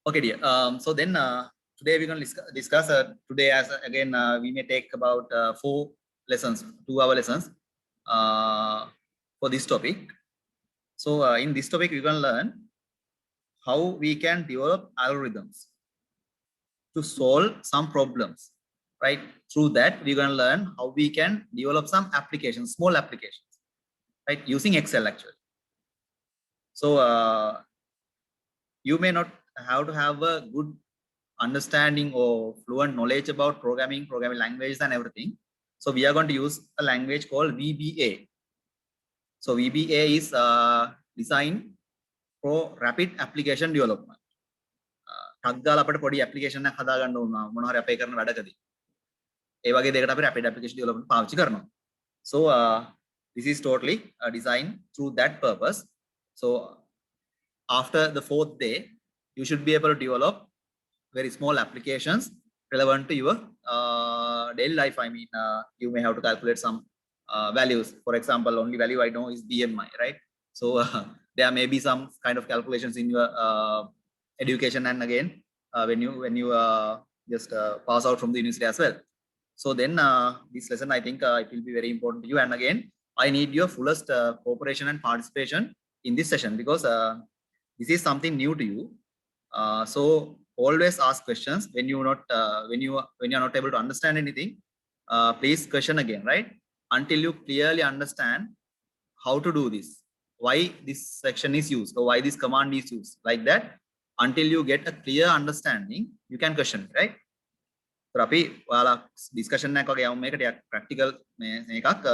Okay, dear. So then today we're going to discuss today as again we may take about 4 lessons, 2-hour lessons for this topic. So in this topic we're going to learn how we can develop algorithms to solve some problems, right? Through that we're going to learn how we can develop some applications, small applications, right? Using Excel actually. So you may not have to have a good understanding or fluent knowledge about programming languages and everything. So we are going to use a language called VBA. So VBA is designed for rapid application development. ටග්ගාලා අපිට පොඩි application එකක් හදා ගන්න ඕන මොනවා හරි අපේ කරන වැඩකදී. ඒ වගේ දෙයකට අපි rapid application development පාවිච්චි කරනවා. So this is totally designed through that purpose. So after the 4th day you should be able to develop very small applications relevant to your daily life. I mean, you may have to calculate some values. For example, only value I know is BMI, right? So there may be some kind of calculations in your education, and again when you just pass out from the university as well. So then this lesson I think it will be very important to you, and again I need your fullest cooperation and participation in this session because this is something new to you. So always ask questions when you not when you are not able to understand anything. Please question again, right? Until you clearly understand how to do this, why this section is used or why this command is used, like that. Until you get a clear understanding, you can question, right? So අපි ඔයාලා discussion එකක් වගේ යමු මේකට practical එකක්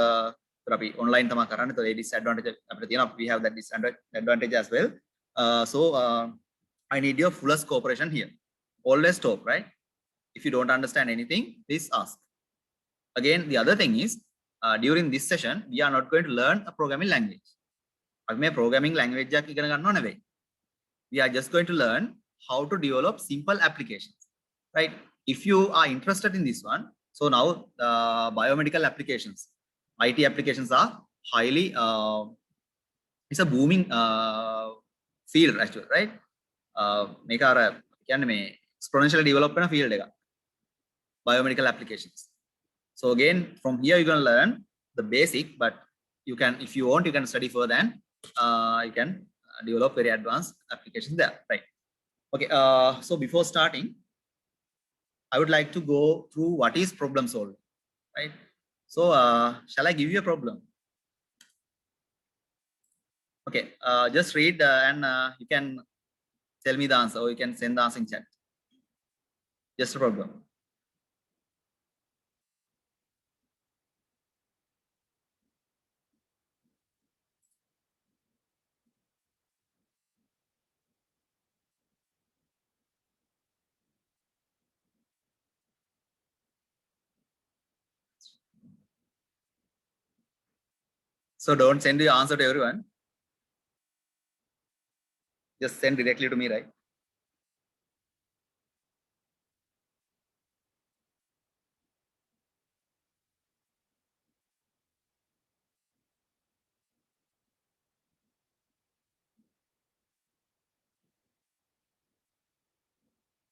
අපි online තමයි කරන්නේ. So ඒ disadvantage අපිට තියෙනවා. We have that disadvantage as well. So I need your fullest cooperation here. Always stop, right? If you don't understand anything, please ask. Again, the other thing is, during this session, we are not going to learn a programming language. Programming language we are just going to learn how to develop simple applications, right? If you are interested in this one, so now biomedical applications, IT applications are highly, it's a booming field actually, right? මේක අර කියන්නේ මේ exponentially develop කරන field එක biomedical applications. So again from here you're going to learn the basic, but you can, if you want, you can study further and you can develop very advanced applications there, right? Okay, so before starting I would like to go through what is problem solving, right? So shall I give you a problem? Okay, just read and you can tell me the answer, or you can send the answer in chat. Just a problem. So don't send your answer to everyone. Just send directly to me, right?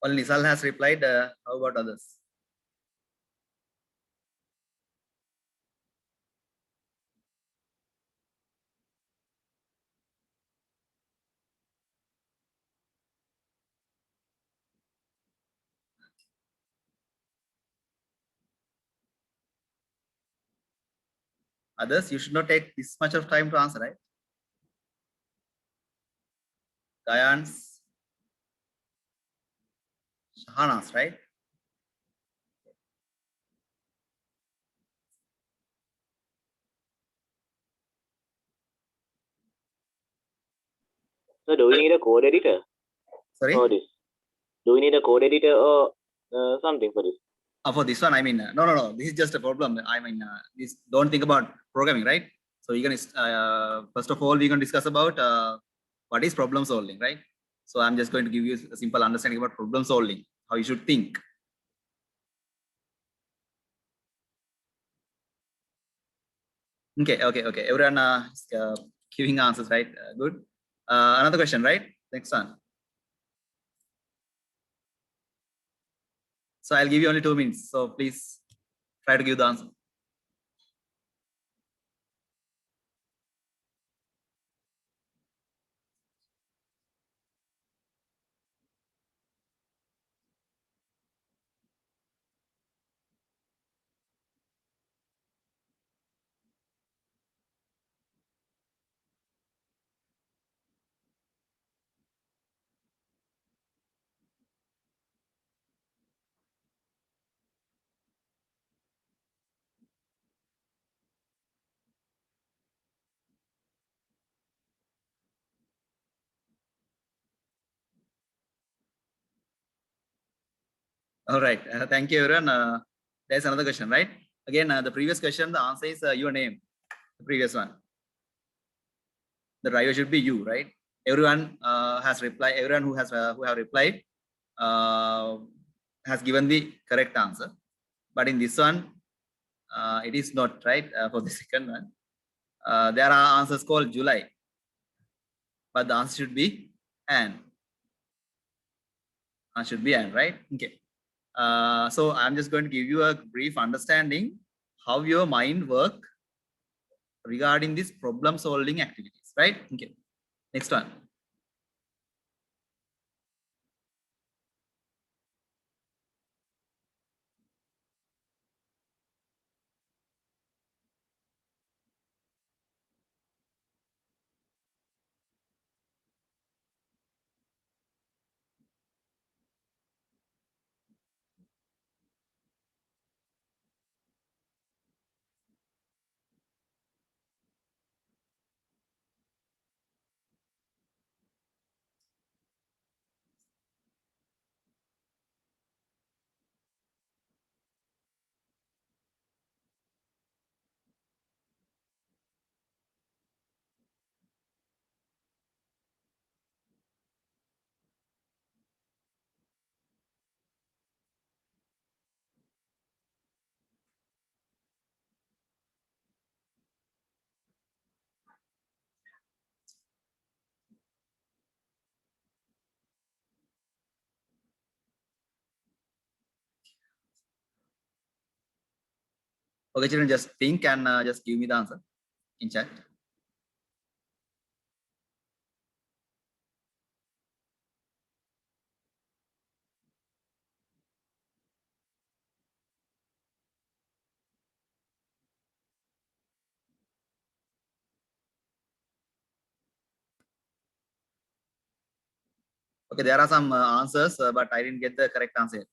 Only Nisal has replied. How about others? Others, you should not take this much of time to answer, right? Gayans, Shahanas, right? So do we need a code editor? Sorry? For this? Do we need a code editor or something for this? For this one, I mean, no. This is just a problem. I mean, this, don't think about programming, right? So we're going to, first of all, we're going to discuss about what is problem solving, right? So I'm just going to give you a simple understanding about problem solving, how you should think. Okay. Everyone is giving answers, right? Good. Another question, right? Next one. So I'll give you only 2 minutes. So please try to give the answer. All right. Thank you, everyone. There's another question, right? Again, the previous question, the answer is your name. The previous one. The driver should be you, right? Everyone has replied. Everyone who have replied has given the correct answer. But in this one, it is not right for the second one. There are answers called July, but the answer should be Anne. Should be Anne, right? Okay. So I'm just going to give you a brief understanding how your mind work regarding these problem solving activities, right? Okay. Next one. Okay, children, just think and just give me the answer in chat. Okay, there are some answers, but I didn't get the correct answer yet.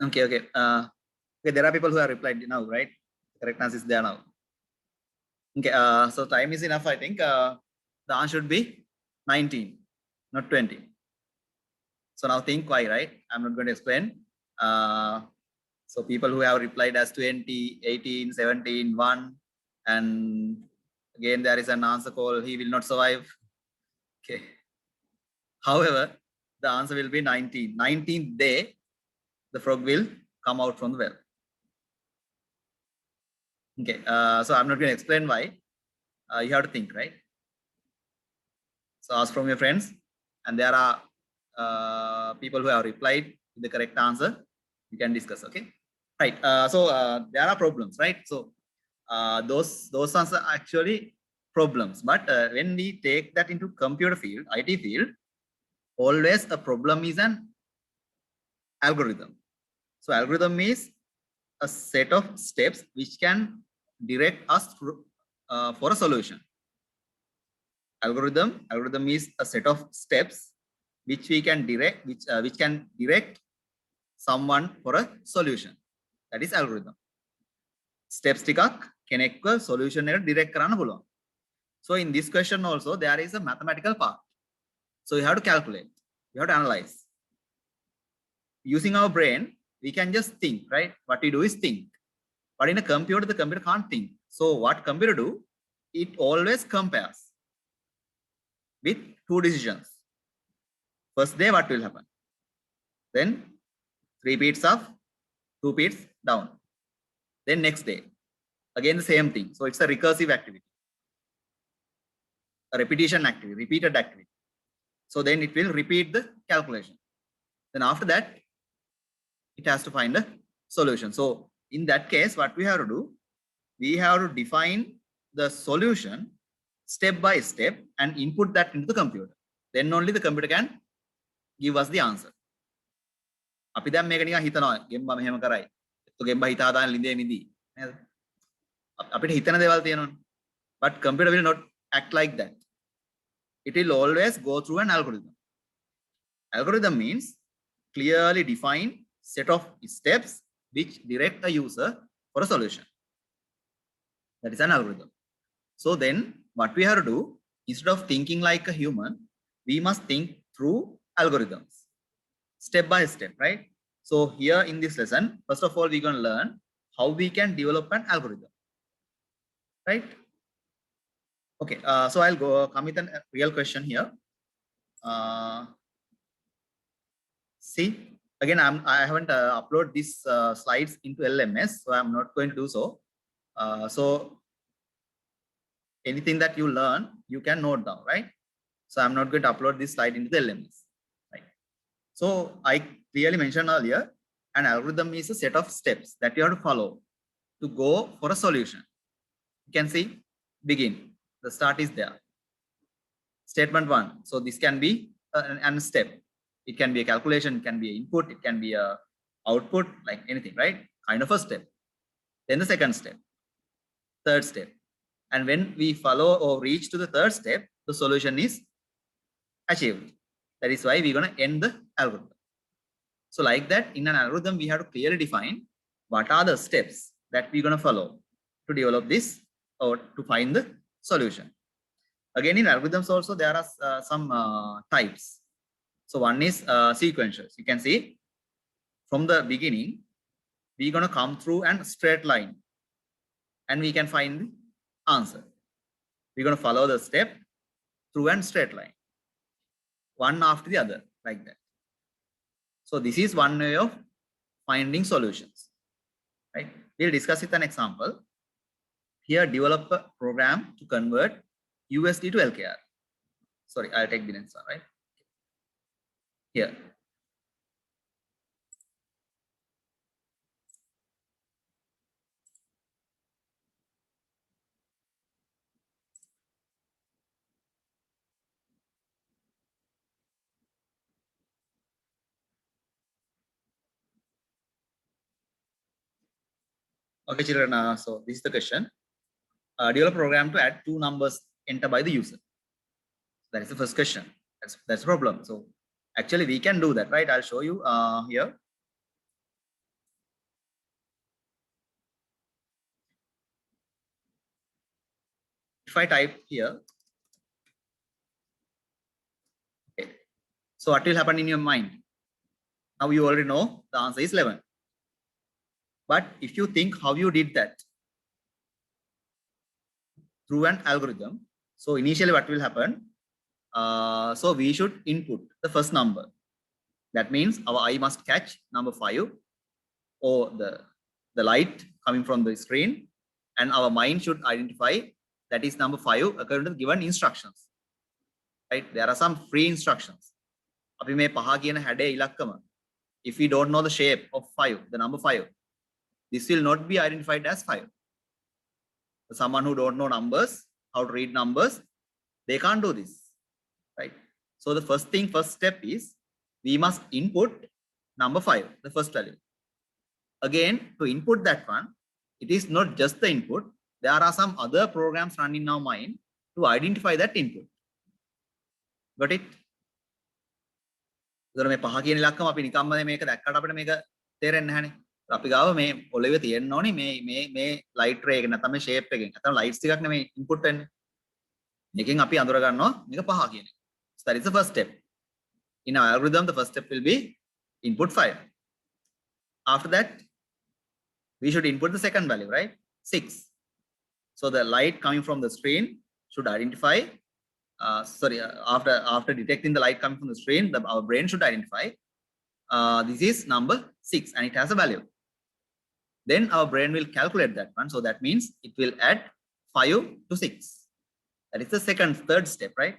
Okay, okay. Okay, there are people who have replied now, right? Correct answer is there now. Okay, so time is enough, I think. The answer should be 19, not 20. So now think why, right? I'm not going to explain. So people who have replied as 20, 18, 17, 1, and again there is an answer called he will not survive. Okay. However, the answer will be 19. 19th day, the frog will come out from the well. Okay, so I'm not going to explain why. You have to think, right? So ask from your friends, and there are people who have replied with the correct answer. You can discuss, okay? Right. So there are problems, right? So those are actually problems. But when we take that into computer field, IT field, always a problem is an algorithm. So algorithm is a set of steps which can direct us through, for a solution. Algorithm is a set of steps which we can direct, which can direct someone for a solution. That is algorithm. Steps ටිකක් කෙනෙක්ව solution එකට direct කරන්න පුළුවන්. So in this question also there is a mathematical part. So you have to calculate, you have to analyze. Using our brain, we can just think, right? What we do is think. But in a computer, the computer can't think. So what computer do? It always compares with two decisions. First day, what will happen? Then 3 beats up, 2 beats down. Then next day, again the same thing. So it's a recursive activity, a repetition activity, repeated activity. So then it will repeat the calculation. Then after that, it has to find a solution. So in that case, what we have to do, we have to define the solution step by step and input that into the computer. Then only the computer can give us the answer. අපි දැන් මේක නිකන් හිතනවා ගෙම්බා මෙහෙම කරයි. ඒත් ගෙම්බා හිතා දාන ලිඳේ මිදි. නේද? අපිට හිතන දේවල් තියෙනවනේ. But computer will not act like that. It will always go through an algorithm. Algorithm means clearly defined set of steps which direct the user for a solution. That is an algorithm. So then what we have to do, instead of thinking like a human, we must think through algorithms, step by step, right? So here in this lesson, first of all, we're going to learn how we can develop an algorithm, right? Okay, so I'll come with a real question here. See, again, I haven't uploaded these slides into LMS, so I'm not going to do so. So anything that you learn, you can note down, right? So I'm not going to upload this slide into the LMS, right? So I clearly mentioned earlier, an algorithm is a set of steps that you have to follow to go for a solution. You can see, begin. The start is there. Statement 1. So this can be an step. It can be a calculation, it can be an input, it can be a output, like anything, right? Kind of a step. Then the second step, third step. And when we follow or reach to the third step, the solution is achieved. That is why we're going to end the algorithm. So like that, in an algorithm, we have to clearly define what are the steps that we're going to follow to develop this or to find the solution. Again, in algorithms also, there are some types. So one is sequentials. You can see from the beginning, we're going to come through a straight line and we can find the answer. We're going to follow the step through a straight line, one after the other, like that. So this is one way of finding solutions, right? We'll discuss with an example. Here, develop a program to convert USD to LKR. Sorry, I'll take the next one, right? Here. Okay, children, so this is the question. Develop a program to add 2 numbers entered by the user. That is the first question. That's a problem. So actually we can do that, right? I'll show you here. If I type here, okay. So what will happen in your mind? Now you already know the answer is 11. But if you think how you did that through an algorithm, so initially what will happen? So we should input the first number. That means our eye must catch number 5 or the light coming from the screen, and our mind should identify that is number 5 according to the given instructions. Right? There are some free instructions. අපි මේ පහ කියන හැඩේ ඉලක්කම, if we don't know the shape of 5, the number 5, this will not be identified as 5. someone who don't know numbers, how to read numbers, they can't do this, right? So the first step is we must input number 5, the first value. Again, to input that one, it is not just the input. There are some other programs running in our mind to identify that input. Got it? So මේ පහ කියන ඉලක්කම අපි නිකම්ම මේක දැක්කට අපිට මේක තේරෙන්නේ නැහැනේ. අපි ගාව මේ ඔලෙවේ තියෙන්න ඕනේ මේ ලයිට් රේ එක නැත්නම් මේ ෂේප් එකෙන්. නැත්නම් ලයිට්ස් ටිකක් නෙමෙයි ඉන්පුට් වෙන්නේ. මේකෙන් අපි අඳුර ගන්නවා මේක පහ කියන එක. So that is the first step. In our algorithm, the first step will be input 5. After that, we should input the second value, right? 6. So the light coming from the screen should identify, after detecting the light coming from the screen, our brain should identify this is number 6 and it has a value. Then our brain will calculate that one. So that means it will add 5 to 6. That is the third step, right?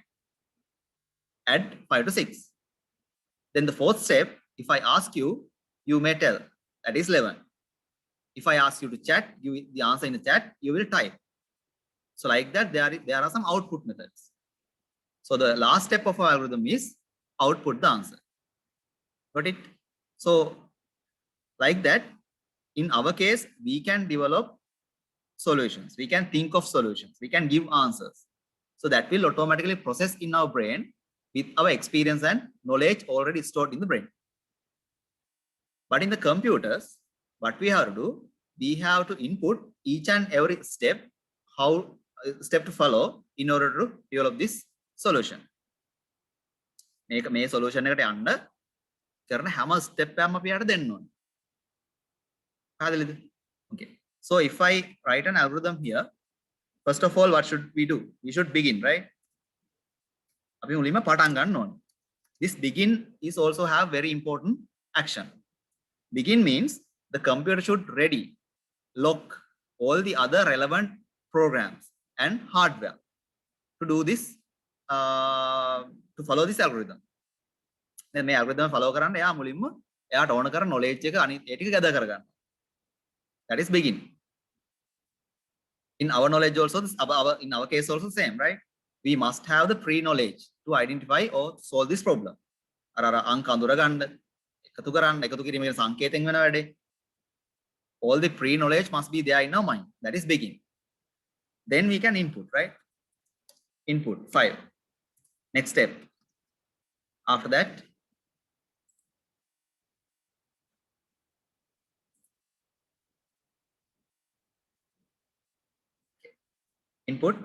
Add 5 to 6. Then the fourth step, if I ask you, you may tell that is 11. If I ask you to chat, the answer in the chat, you will type. So like that, there are some output methods. So the last step of our algorithm is output the answer. Got it? So like that, in our case, we can develop solutions. We can think of solutions. We can give answers. So that will automatically process in our brain with our experience and knowledge already stored in the brain. But in the computers, what we have to do, we have to input each and every step to follow in order to develop this solution. මේ solution එකට යන්න කරන හැම step එකක්ම අපි යට දෙන්න ඕනේ. හරිද? Okay. So if I write an algorithm here, first of all, what should we do? We should begin, right? අපි මුලින්ම පටන් ගන්න ඕනේ. This begin is also have very important action. Begin means the computer should ready, lock all the other relevant programs and hardware to do this, to follow this algorithm. Then මේ algorithm follow කරන්න එයා මුලින්ම එයාට ඕන කරන knowledge එක අනිත් ඒ ටික gather කරගන්න. That is begin. In our knowledge also, in our case also same, right? We must have the pre-knowledge to identify or solve this problem. අර අංක අඳුර ගන්න, එකතු කරන්න, එකතු කිරීමේ සංකේතයෙන් වෙන වැඩේ. All the pre-knowledge must be there in our mind. That is begin. Then we can input, right? Input 5. Next step. After that, input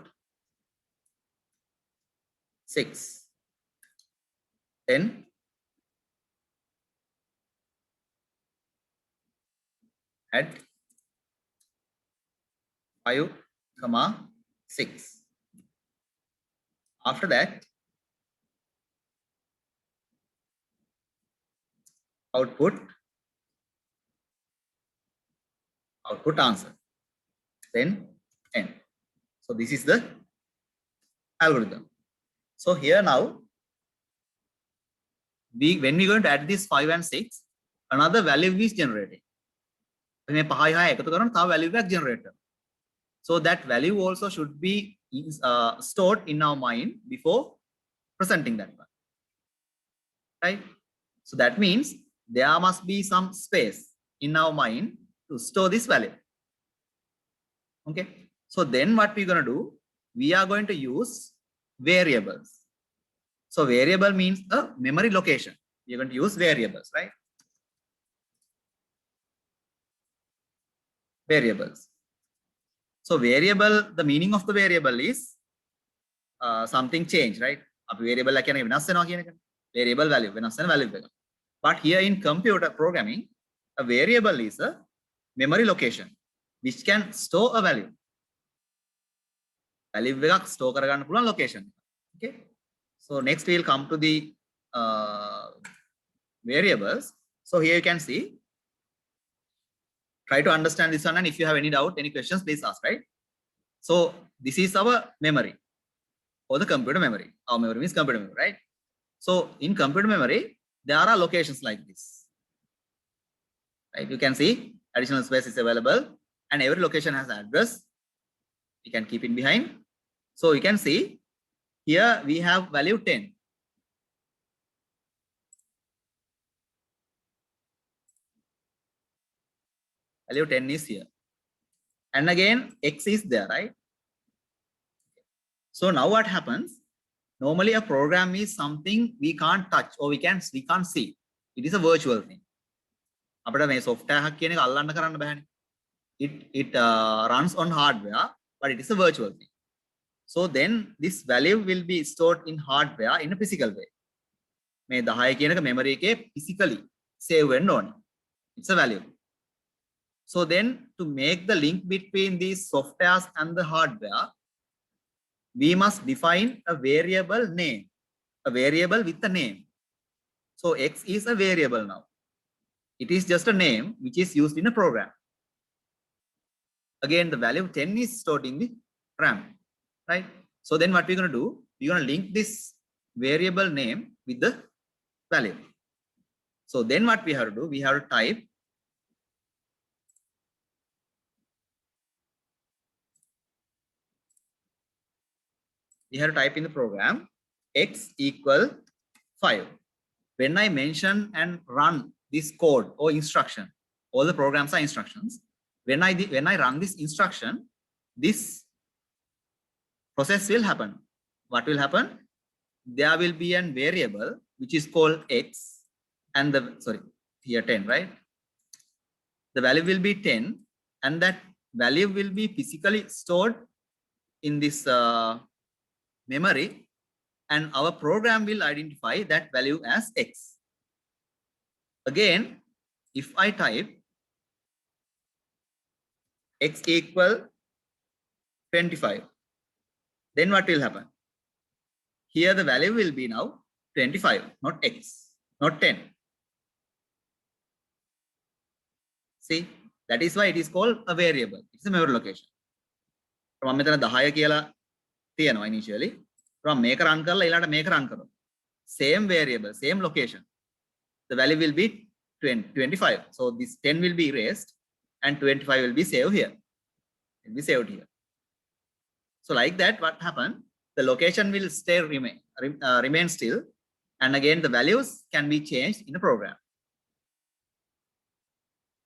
6. Then add 5, 6. After that, output answer. Then end. So this is the algorithm. So here now, when we're going to add this 5 and 6, another value is generated. මේ පහයි හය එකතු කරන තව value එකක් generate කරනවා. So that value also should be stored in our mind before presenting that one, right? So that means there must be some space in our mind to store this value. Okay. So then what we're going to do, we are going to use variables. So variable means a memory location. We're going to use variables, right? Variables. So variable, the meaning of the variable is something change, right? අපි variable එක කියන්නේ වෙනස් වෙනවා කියන එක. Variable value වෙනස් වෙන value එක. But here in computer programming, a variable is a memory location which can store a value. Value එකක් store කරගන්න පුළුවන් location. Okay. So next we will come to the variables. So here you can see. Try to understand this one, and if you have any doubt, any questions, please ask, right? So this is our memory, or the computer memory. Our memory means computer memory, right? So in computer memory, there are locations like this, right? You can see additional space is available, and every location has an address. We can keep it behind. So you can see here we have value 10. Value 10 is here. And again, X is there, right? So now what happens? Normally a program is something we can't touch or we can't see. It is a virtual thing. It runs on hardware, but it is a virtual thing. So then this value will be stored in hardware in a physical way. මේ 10 කියන එක memory එකේ physically save වෙන්න ඕනේ. It's a value. So then to make the link between these softwares and the hardware, we must define a variable name, a variable with a name. So X is a variable now. It is just a name which is used in a program. Again, the value 10 is stored in the RAM, right? So then what we're going to do, we're going to link this variable name with the value. So then what we have to do, we have to type in the program X equal 5. When I mention and run this code or instruction, all the programs are instructions. When I run this instruction, this process will happen. What will happen? There will be a variable which is called X, and here 10, right? The value will be 10, and that value will be physically stored in this memory, and our program will identify that value as X. Again, if I type X equal 25, then what will happen? Here the value will be now 25, not X, not 10. See, that is why it is called a variable. It's a memory location. From මෙතන 10 කියලා තියෙනවා initially. From මේක run කරලා ඊළඟට මේක run කරනවා. Same variable, same location. The value will be 25. So this 10 will be erased and 25 will be saved here. It will be saved here. So like that, what happened? The location will remain still, and again the values can be changed in a program.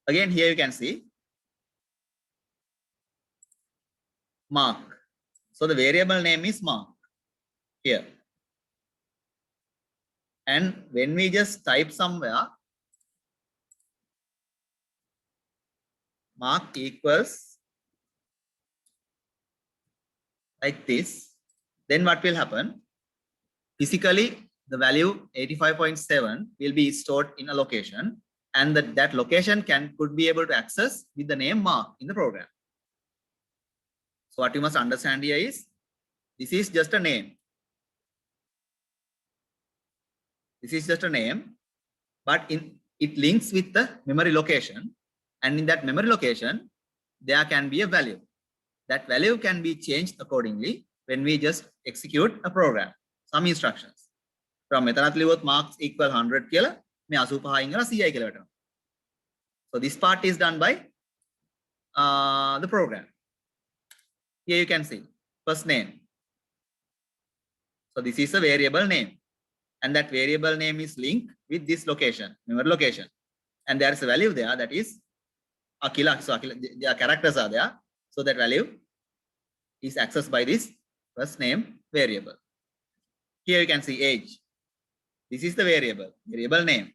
Again, here you can see Mark. So the variable name is Mark here. And when we just type somewhere Mark equals like this, then what will happen? Physically, the value 85.7 will be stored in a location, and that location could be able to access with the name Mark in the program. So what you must understand here is, this is just a name. This is just a name, but it links with the memory location, and in that memory location, there can be a value. That value can be changed accordingly when we just execute a program, some instructions. From මෙතනත් ලිව්වොත් marks equal 100 කියලා මේ 85 ඉඳලා 100යි කියලා වැටෙනවා. So this part is done by the program. Here you can see first name. So this is a variable name, and that variable name is linked with this location, memory location, and there is a value there that is Akila. So Akila, their characters are there. So that value is accessed by this first name variable. Here you can see age. This is the variable name.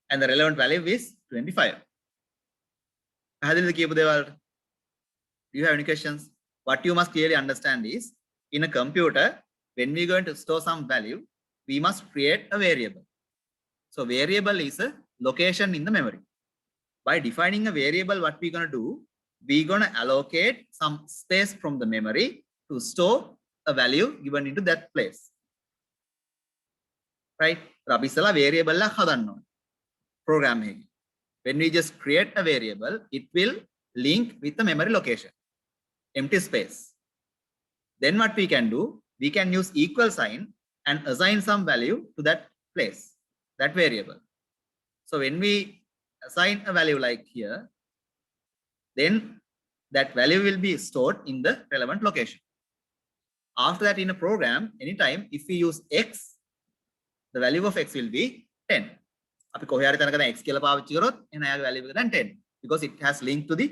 And the relevant value is 25. Do you have any questions? What you must clearly understand is, in a computer, when we're going to store some value, we must create a variable. So variable is a location in the memory. By defining a variable, what we're going to do, we're going to allocate some space from the memory to store a value given into that place. Right? Variable program. When we just create a variable, it will link with the memory location, empty space. Then what we can do, we can use equal sign and assign some value to that place, that variable. So when we assign a value like here, then that value will be stored in the relevant location. After that, in a program, anytime if we use x, the value of x will be 10. අපි කොහේ හරි තැනක දැන් x කියලා පාවිච්චි කරොත් එන යාගේ value එක දැන් 10 because it has linked to the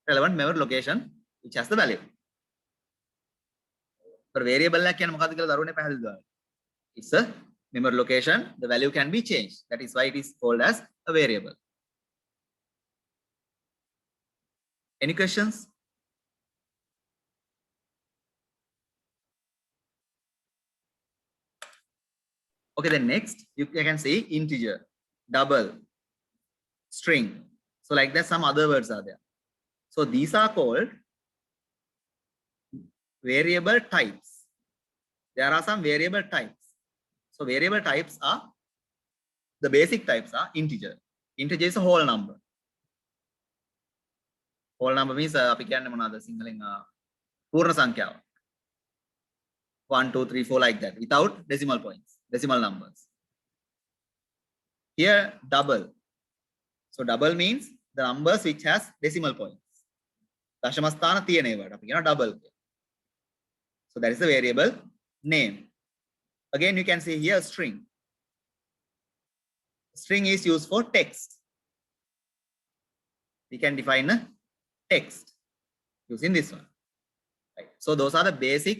relevant memory location which has the value. For variable එකක් කියන්නේ මොකක්ද කියලා දරුවනේ පැහැදිලි කරනවා. It's a memory location, the value can be changed. That is why it is called as a variable. Any questions? Okay, then next you can see integer, double, string. So like that, some other words are there. So these are called variable types. There are some variable types. So variable types are, the basic types are integer. Integer is a whole number. Whole number means අපි කියන්නේ මොනවාද සිංහලෙන් පූර්ණ සංඛ්‍යාව. 1 2 3 4 like that without decimal points, decimal numbers. Here double. So double means the numbers which has decimal points. දශම ස්ථාන තියෙන ඒවාට අපි කියනවා double. So that is the variable name. Again, you can see here string. String is used for text. We can define a text using this one. Right. So those are the basic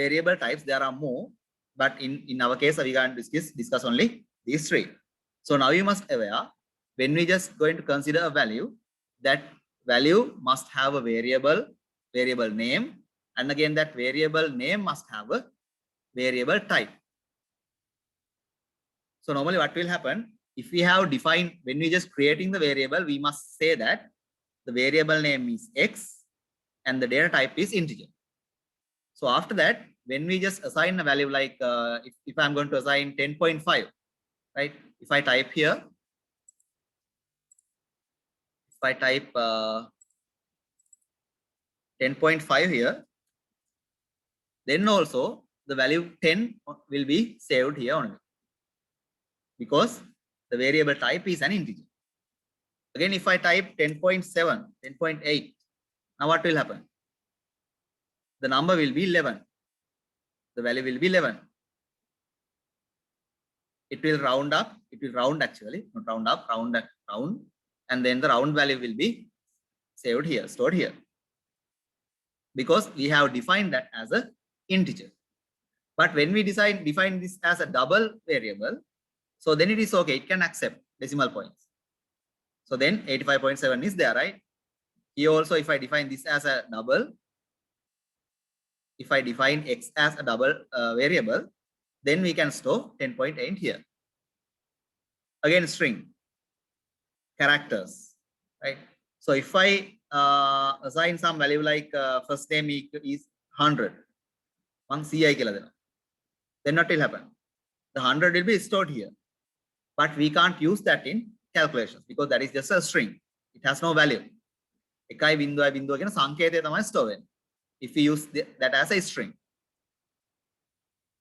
variable types. There are more, but in our case, we can discuss only these three. So now you must aware, when we just going to consider a value, that value must have a variable name, and again that variable name must have a variable type. So normally what will happen, if we have defined, when we just creating the variable, we must say that the variable name is x and the data type is integer. So after that, when we just assign a value like if I'm going to assign 10.5, right? If I type here, if I type 10.5 here, then also the value 10 will be saved here only, because the variable type is an integer. Again, if I type 10.7, 10.8, now what will happen? The number will be 11. The value will be 11. It will round up. It will round actually, not round up, round, and then the round value will be saved here, stored here, because we have defined that as a integer. But when we define this as a double variable, so then it is okay. It can accept decimal points. So then 85.7 is there, right? Here also, if I define this as a double, if I define x as a double variable, then we can store 10.8 here. Again, string, characters, right? So if I assign some value like first name is 100, then what will happen? The 100 will be stored here, but we can't use that in calculations because that is just a string. It has no value. එකයි බිංදුවයි බිංදුව කියන සංකේතය තමයි store වෙන්නේ. If we use that as a string,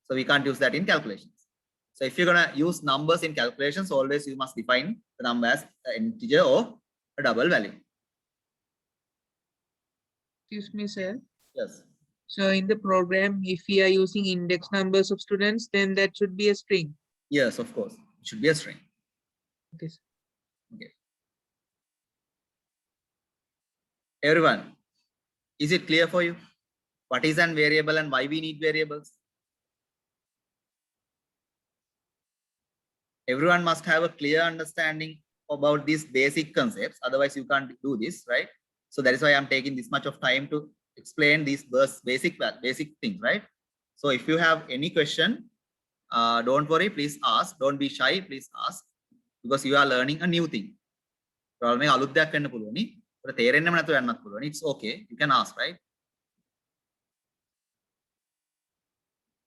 so we can't use that in calculations. So if you're gonna use numbers in calculations, always you must define the number as an integer or a double value. Excuse me, sir. Yes. So in the program, if we are using index numbers of students, then that should be a string. Yes, of course. It should be a string. Okay, sir. Okay. Everyone, is it clear for you? What is an variable and why we need variables? Everyone must have a clear understanding about these basic concepts. Otherwise, you can't do this, right? So that is why I'm taking this much of time to explain these basic things, right? So if you have any question, don't worry, please ask. Don't be shy, please ask, because you are learning a new thing. It's okay, you can ask, right?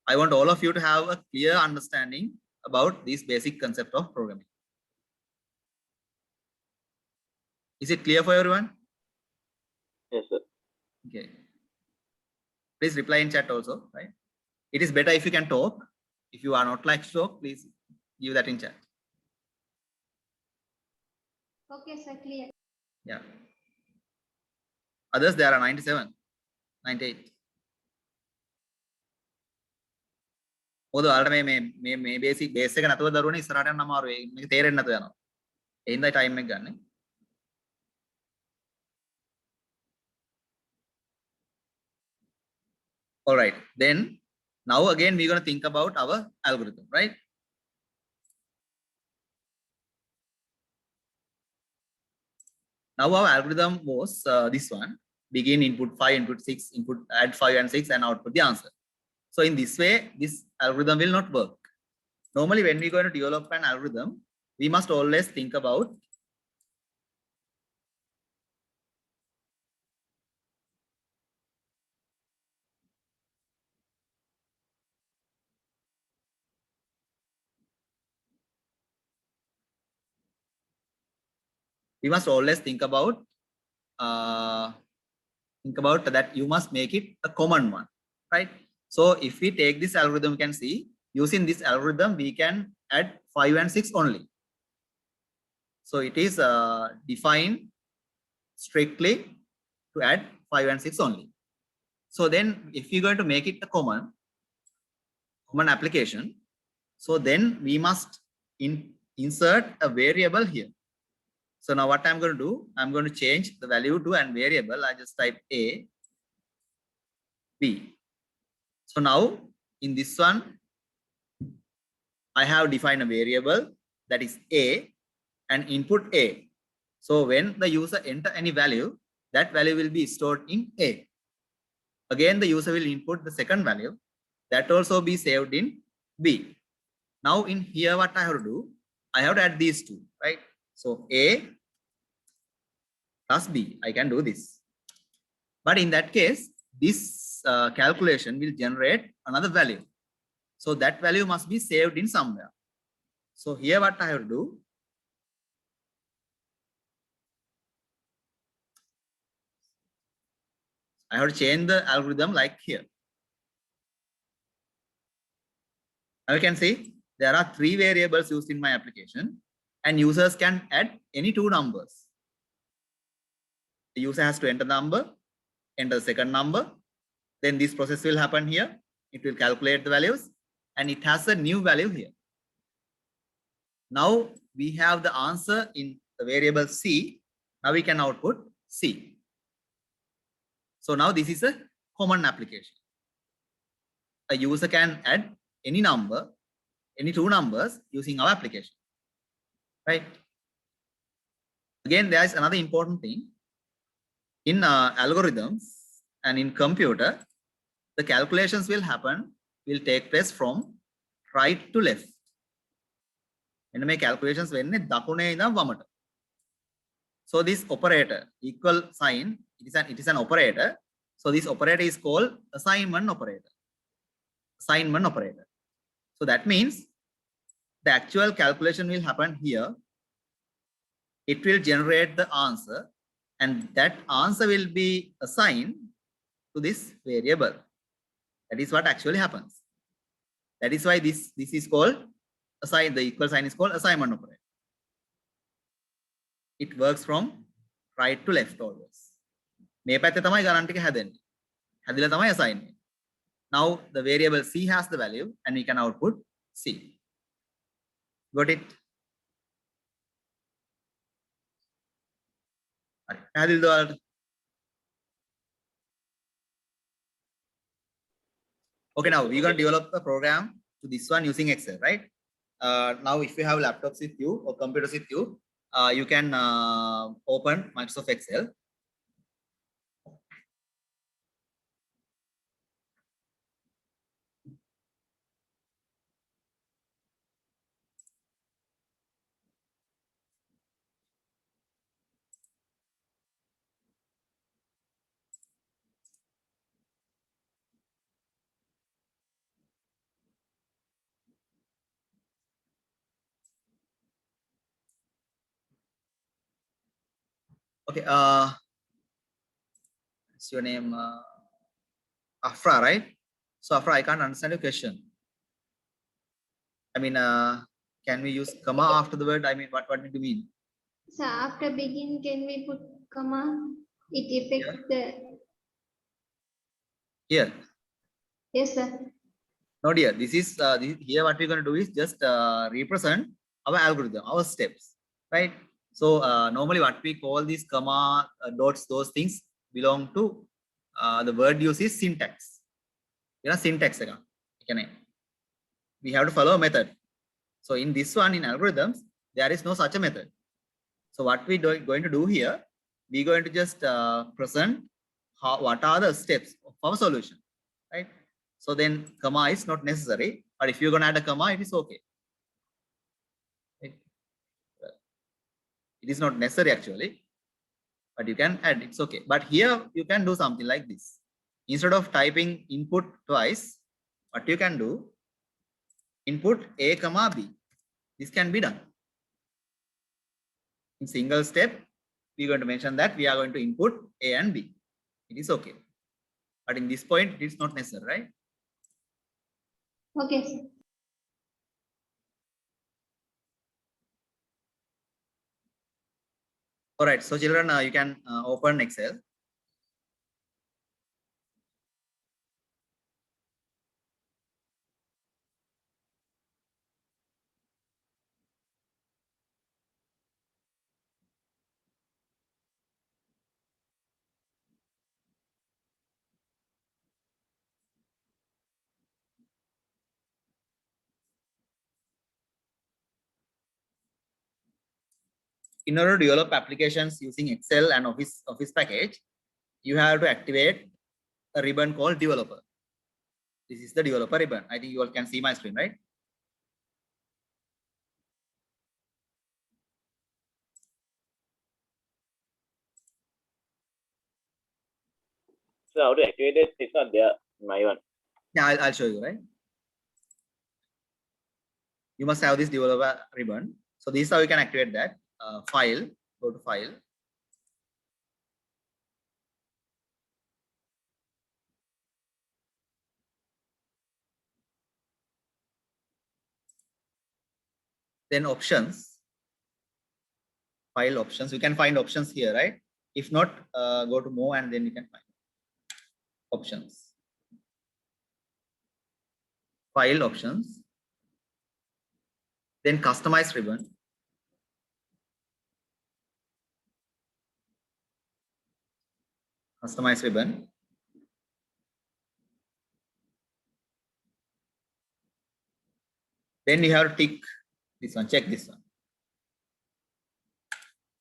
I want all of you to have a clear understanding about this basic concept of programming. Is it clear for everyone? Yes, sir. Okay. Please reply in chat also, right? It is better if you can talk. If you are not like to talk, please give that in chat. Okay, sir, clear. Yeah. Others, there are 97, 98. මොකද ඔයාලට මේ basic base එක නැතුව දරුවනේ ඉස්සරහට යන්න අමාරුයි. මේක තේරෙන්නේ නැතුව යනවා. ඒ හින්දායි ටයිම් එක ගන්න. All right. Then now again we're going to think about our algorithm, right? Now our algorithm was this one. Begin input 5, input 6, input add 5 and 6 and output the answer. So in this way, this algorithm will not work. Normally, when we're going to develop an algorithm, we must always think about that you must make it a common one, right? So if we take this algorithm, you can see using this algorithm we can add 5 and 6 only. So it is defined strictly to add 5 and 6 only. So then if you're going to make it a common application, so then we must insert a variable here. So now what I'm going to do, I'm going to change the value to an variable. I just type A, B. So now in this one, I have defined a variable that is A and input A. So when the user enter any value, that value will be stored in A. Again, the user will input the second value, that also be saved in B. Now in here, what I have to do, I have to add these two, right? So A plus B, I can do this. But in that case, this calculation will generate another value. So that value must be saved in somewhere. So here what I have to do, I have to change the algorithm like here. Now you can see there are 3 variables used in my application and users can add any 2 numbers. The user has to enter the number, enter the second number, then this process will happen here. It will calculate the values and it has a new value here. Now we have the answer in the variable C. Now we can output C. So now this is a common application. A user can add any number, any 2 numbers using our application, right? Again, there is another important thing. In algorithms and in computer, the calculations will take place from right to left. And make calculations when dakune idam wamata. So this operator, equal sign, it is an operator. So this operator is called assignment operator. Assignment operator. So that means the actual calculation will happen here. It will generate the answer and that answer will be assigned to this variable. That is what actually happens. That is why this is called assign. The equal sign is called assignment operator. It works from right to left always. මේ පැත්තේ තමයි ගණන් ටික හැදෙන්නේ. හැදිලා තමයි assign වෙන්නේ. Now the variable C has the value and we can output C. Got it? පැහැදිලිද ඔයාලට? Okay, now we're going to develop a program to this one using Excel, right? Now if you have laptops with you or computers with you, you can open Microsoft Excel. Okay, what's your name? Afra, right? So Afra, I can't understand your question. I mean, can we use comma after the word? I mean, what do you mean? So after begin, can we put comma? It affects the, Here, yes, sir. no dear, this is here what we're going to do is just represent our algorithm, our steps, right? So normally what we call these comma, dots, those things belong to the word use is syntax. You know, syntax again. We have to follow a method. So in this one, in algorithms, there is no such a method. So what we going to do here, we're going to just present what are the steps of our solution, right? So then comma is not necessary, but if you're going to add a comma, it is okay. Right? It is not necessary actually, but you can add, it's okay. But here you can do something like this. Instead of typing input twice, what you can do, input A comma B. This can be done. In single step, we're going to mention that we are going to input A and B. It is okay. But in this point, it is not necessary, right? Okay, sir. All right. So children, you can open Excel. In order to develop applications using Excel and Office package, you have to activate a ribbon called developer. This is the developer ribbon. I think you all can see my screen, right? So how to activate it? It's not there in my one. Yeah, I'll show you, right? You must have this developer ribbon. So this is how you can activate that. File, go to file. Then options, file options. You can find options here, right? If not, go to more and then you can find options. File options. Then customize ribbon. Customize ribbon. Then you have to tick this one, check this one.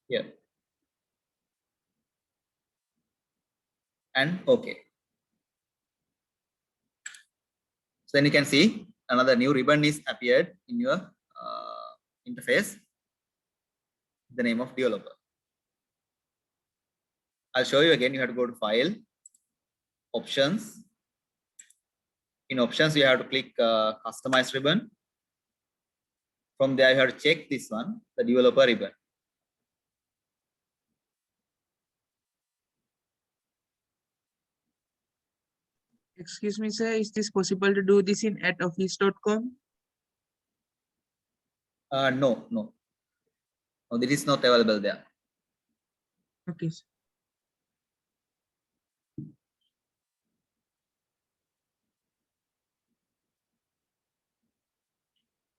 Here. And okay. So then you can see another new ribbon is appeared in your interface. The name of developer. I'll show you again. You have to go to file, options. In options, you have to click customize ribbon. From there, you have to check this one, the developer ribbon. Excuse me, sir, is this possible to do this in @office.com? No. No, this is not available there. Okay, sir.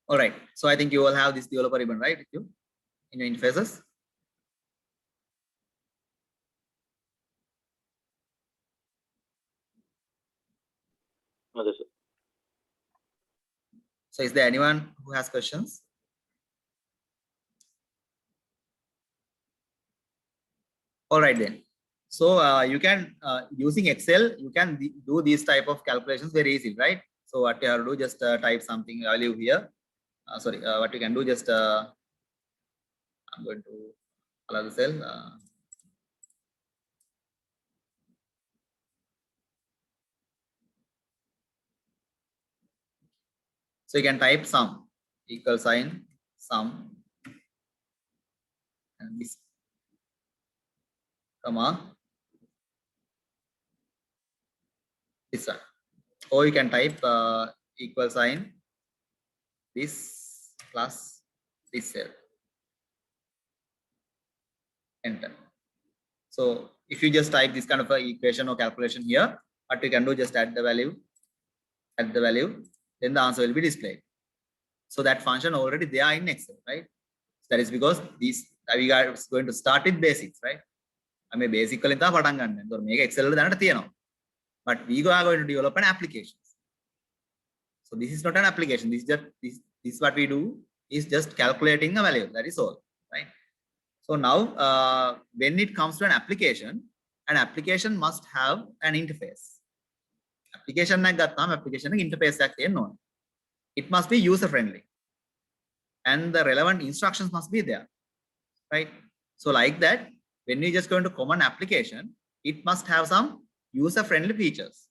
All right. So I think you all have this developer ribbon, right, with you in your interfaces. No, this. So is there anyone who has questions? All right then. So you can using Excel, you can do these type of calculations very easy, right? So what you have to do, just type something value here. Sorry, what you can do, just I'm going to allow the cell. So you can type sum, equal sign, sum, and this, comma, this one. Or you can type equal sign, this plus this cell. Enter. So if you just type this kind of a equation or calculation here, what you can do, just add the value, then the answer will be displayed. So that function already there in Excel, right? That is because these we are going to start with basics, right? I mean, basically, make Excel, but we are going to develop an application. So this is not an application. This is just this what we do is just calculating a value. That is all, right? So now, when it comes to an application must have an interface. Application interface it must be user friendly, and the relevant instructions must be there, right? So like that, when you just go into common application, it must have some user friendly features.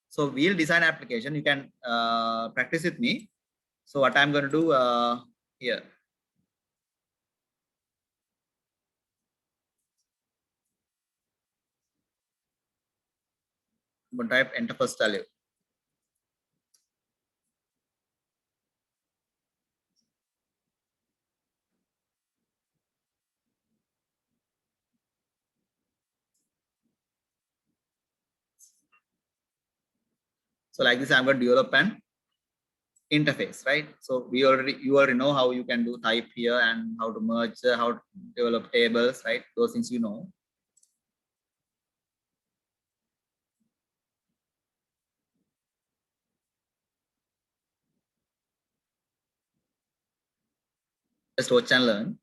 So we'll design application. You can practice with me. So what I'm going to do here. I'm going to type enter first value. So like this, I'm going to develop an interface, right? So you already know how you can do type here and how to merge, how to develop tables, right? Those things you know. Just watch and learn.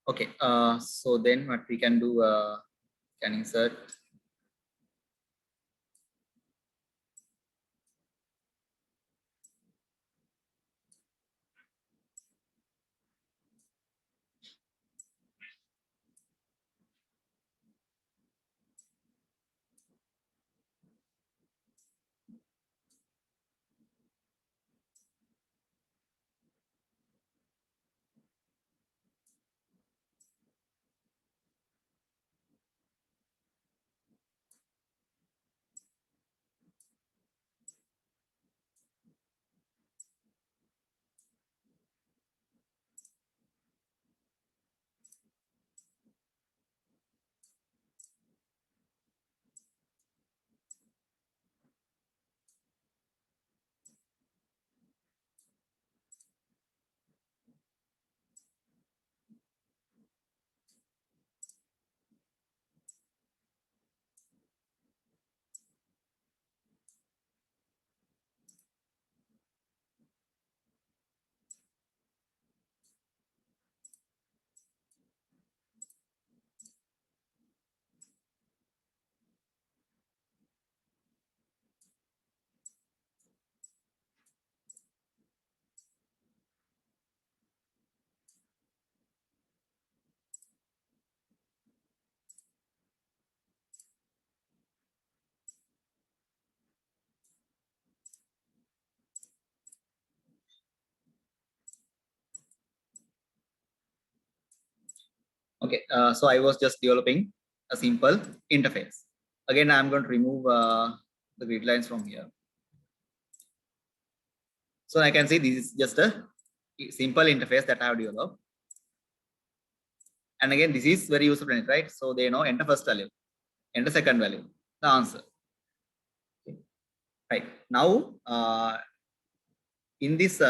Okay, so then what we can do, can insert. Okay, so I was just developing a simple interface. Again, I'm going to remove the grid lines from here. So I can see this is just a simple interface that I have developed. And again, this is very user friendly, right? So they know enter first value, enter second value, the answer. Okay. Right now, in this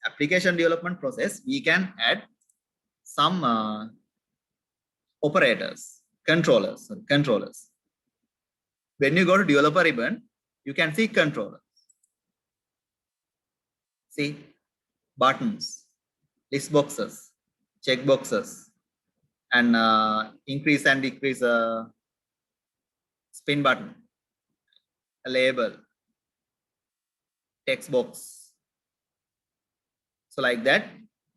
application development process, we can add some operators, controllers. When you go to developer ribbon, you can see controllers. See buttons, list boxes, check boxes, and increase and decrease spin button, a label, text box. So like that,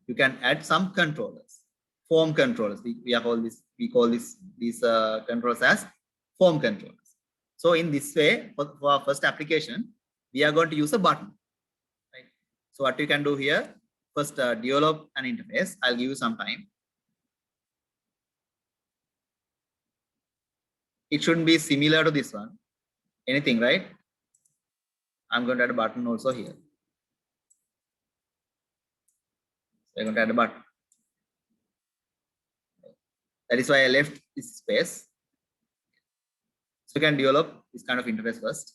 you can add some controllers, form controllers. We call these controllers as form controllers. So in this way, for our first application, we are going to use a button, right? So what you can do here, first develop an interface. I'll give you some time. It shouldn't be similar to this one. Anything, right? I'm going to add a button also here. So I'm going to add a button. That is why I left this space. So you can develop this kind of interface first.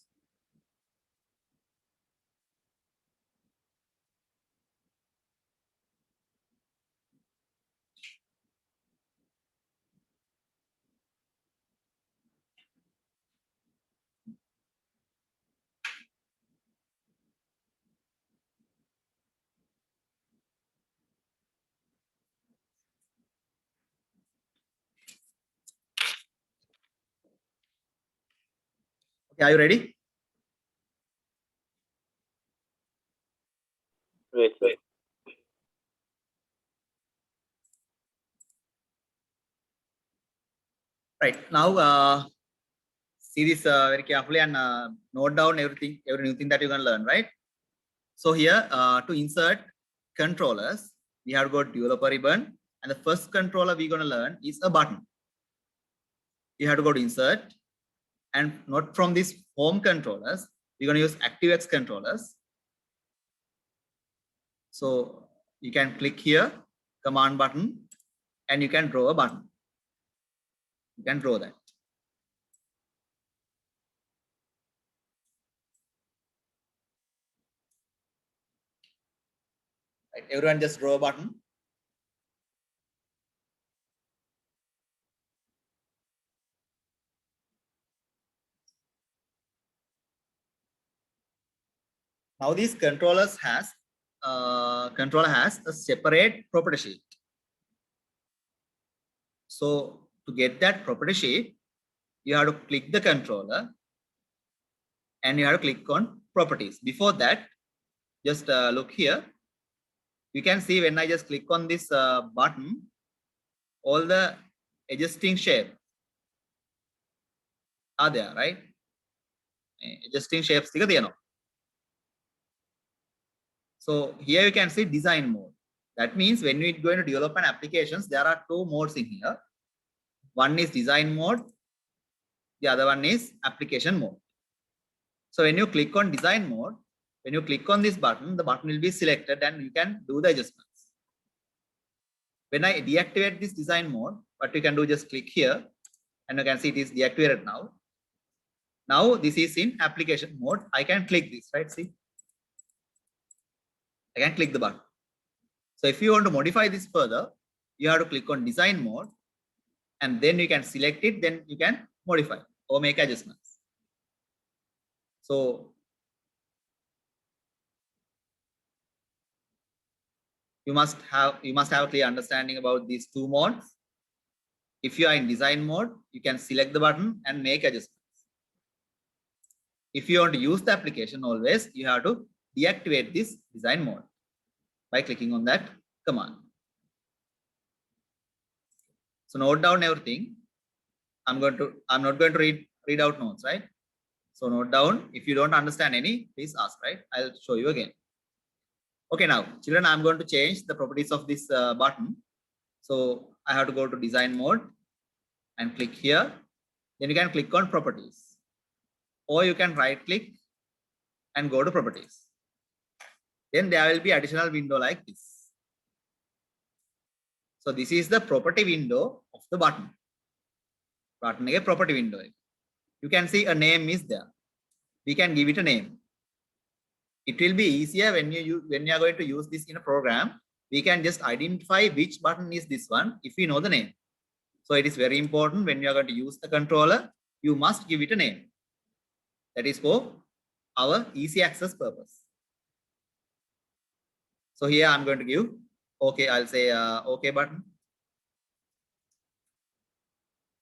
Okay, are you ready? Wait. Right now, see this very carefully and note down every new thing that you're going to learn, right? So here to insert controllers, we have got developer ribbon, and the first controller we're going to learn is a button. You have to go to insert, and not from these home controllers, we're going to use ActiveX controllers. So you can click here, command button, and you can draw a button. You can draw that. Right, everyone just draw a button. Now these controllers controller has a separate property sheet. So to get that property sheet, you have to click the controller and you have to click on properties. Before that, just look here. You can see when I just click on this button, all the adjusting shape are there, right? Adjusting shapes. So here you can see design mode. That means when we're going to develop an applications, there are two modes in here. One is design mode. The other one is application mode. So when you click on design mode, when you click on this button, the button will be selected and you can do the adjustments. When I deactivate this design mode, what you can do, just click here and you can see it is deactivated now. Now this is in application mode. I can click this, right? See, I can click the button. So if you want to modify this further, you have to click on design mode and then you can select it, then you can modify or make adjustments. So you must have a clear understanding about these two modes. If you are in design mode, you can select the button and make adjustments. If you want to use the application, always you have to deactivate this design mode by clicking on that command. So note down everything. I'm not going to read out notes, right? So note down. If you don't understand any, please ask, right? I'll show you again. Okay, now children, I'm going to change the properties of this button. So I have to go to design mode and click here. Then you can click on properties, or you can right click and go to properties. Then there will be additional window like this. So this is the property window of the button. Button a property window. You can see a name is there. We can give it a name. It will be easier when you are going to use this in a program. We can just identify which button is this one if we know the name. So it is very important when you are going to use the controller, you must give it a name. That is for our easy access purpose. So here I'm going to give OK. I'll say OK button.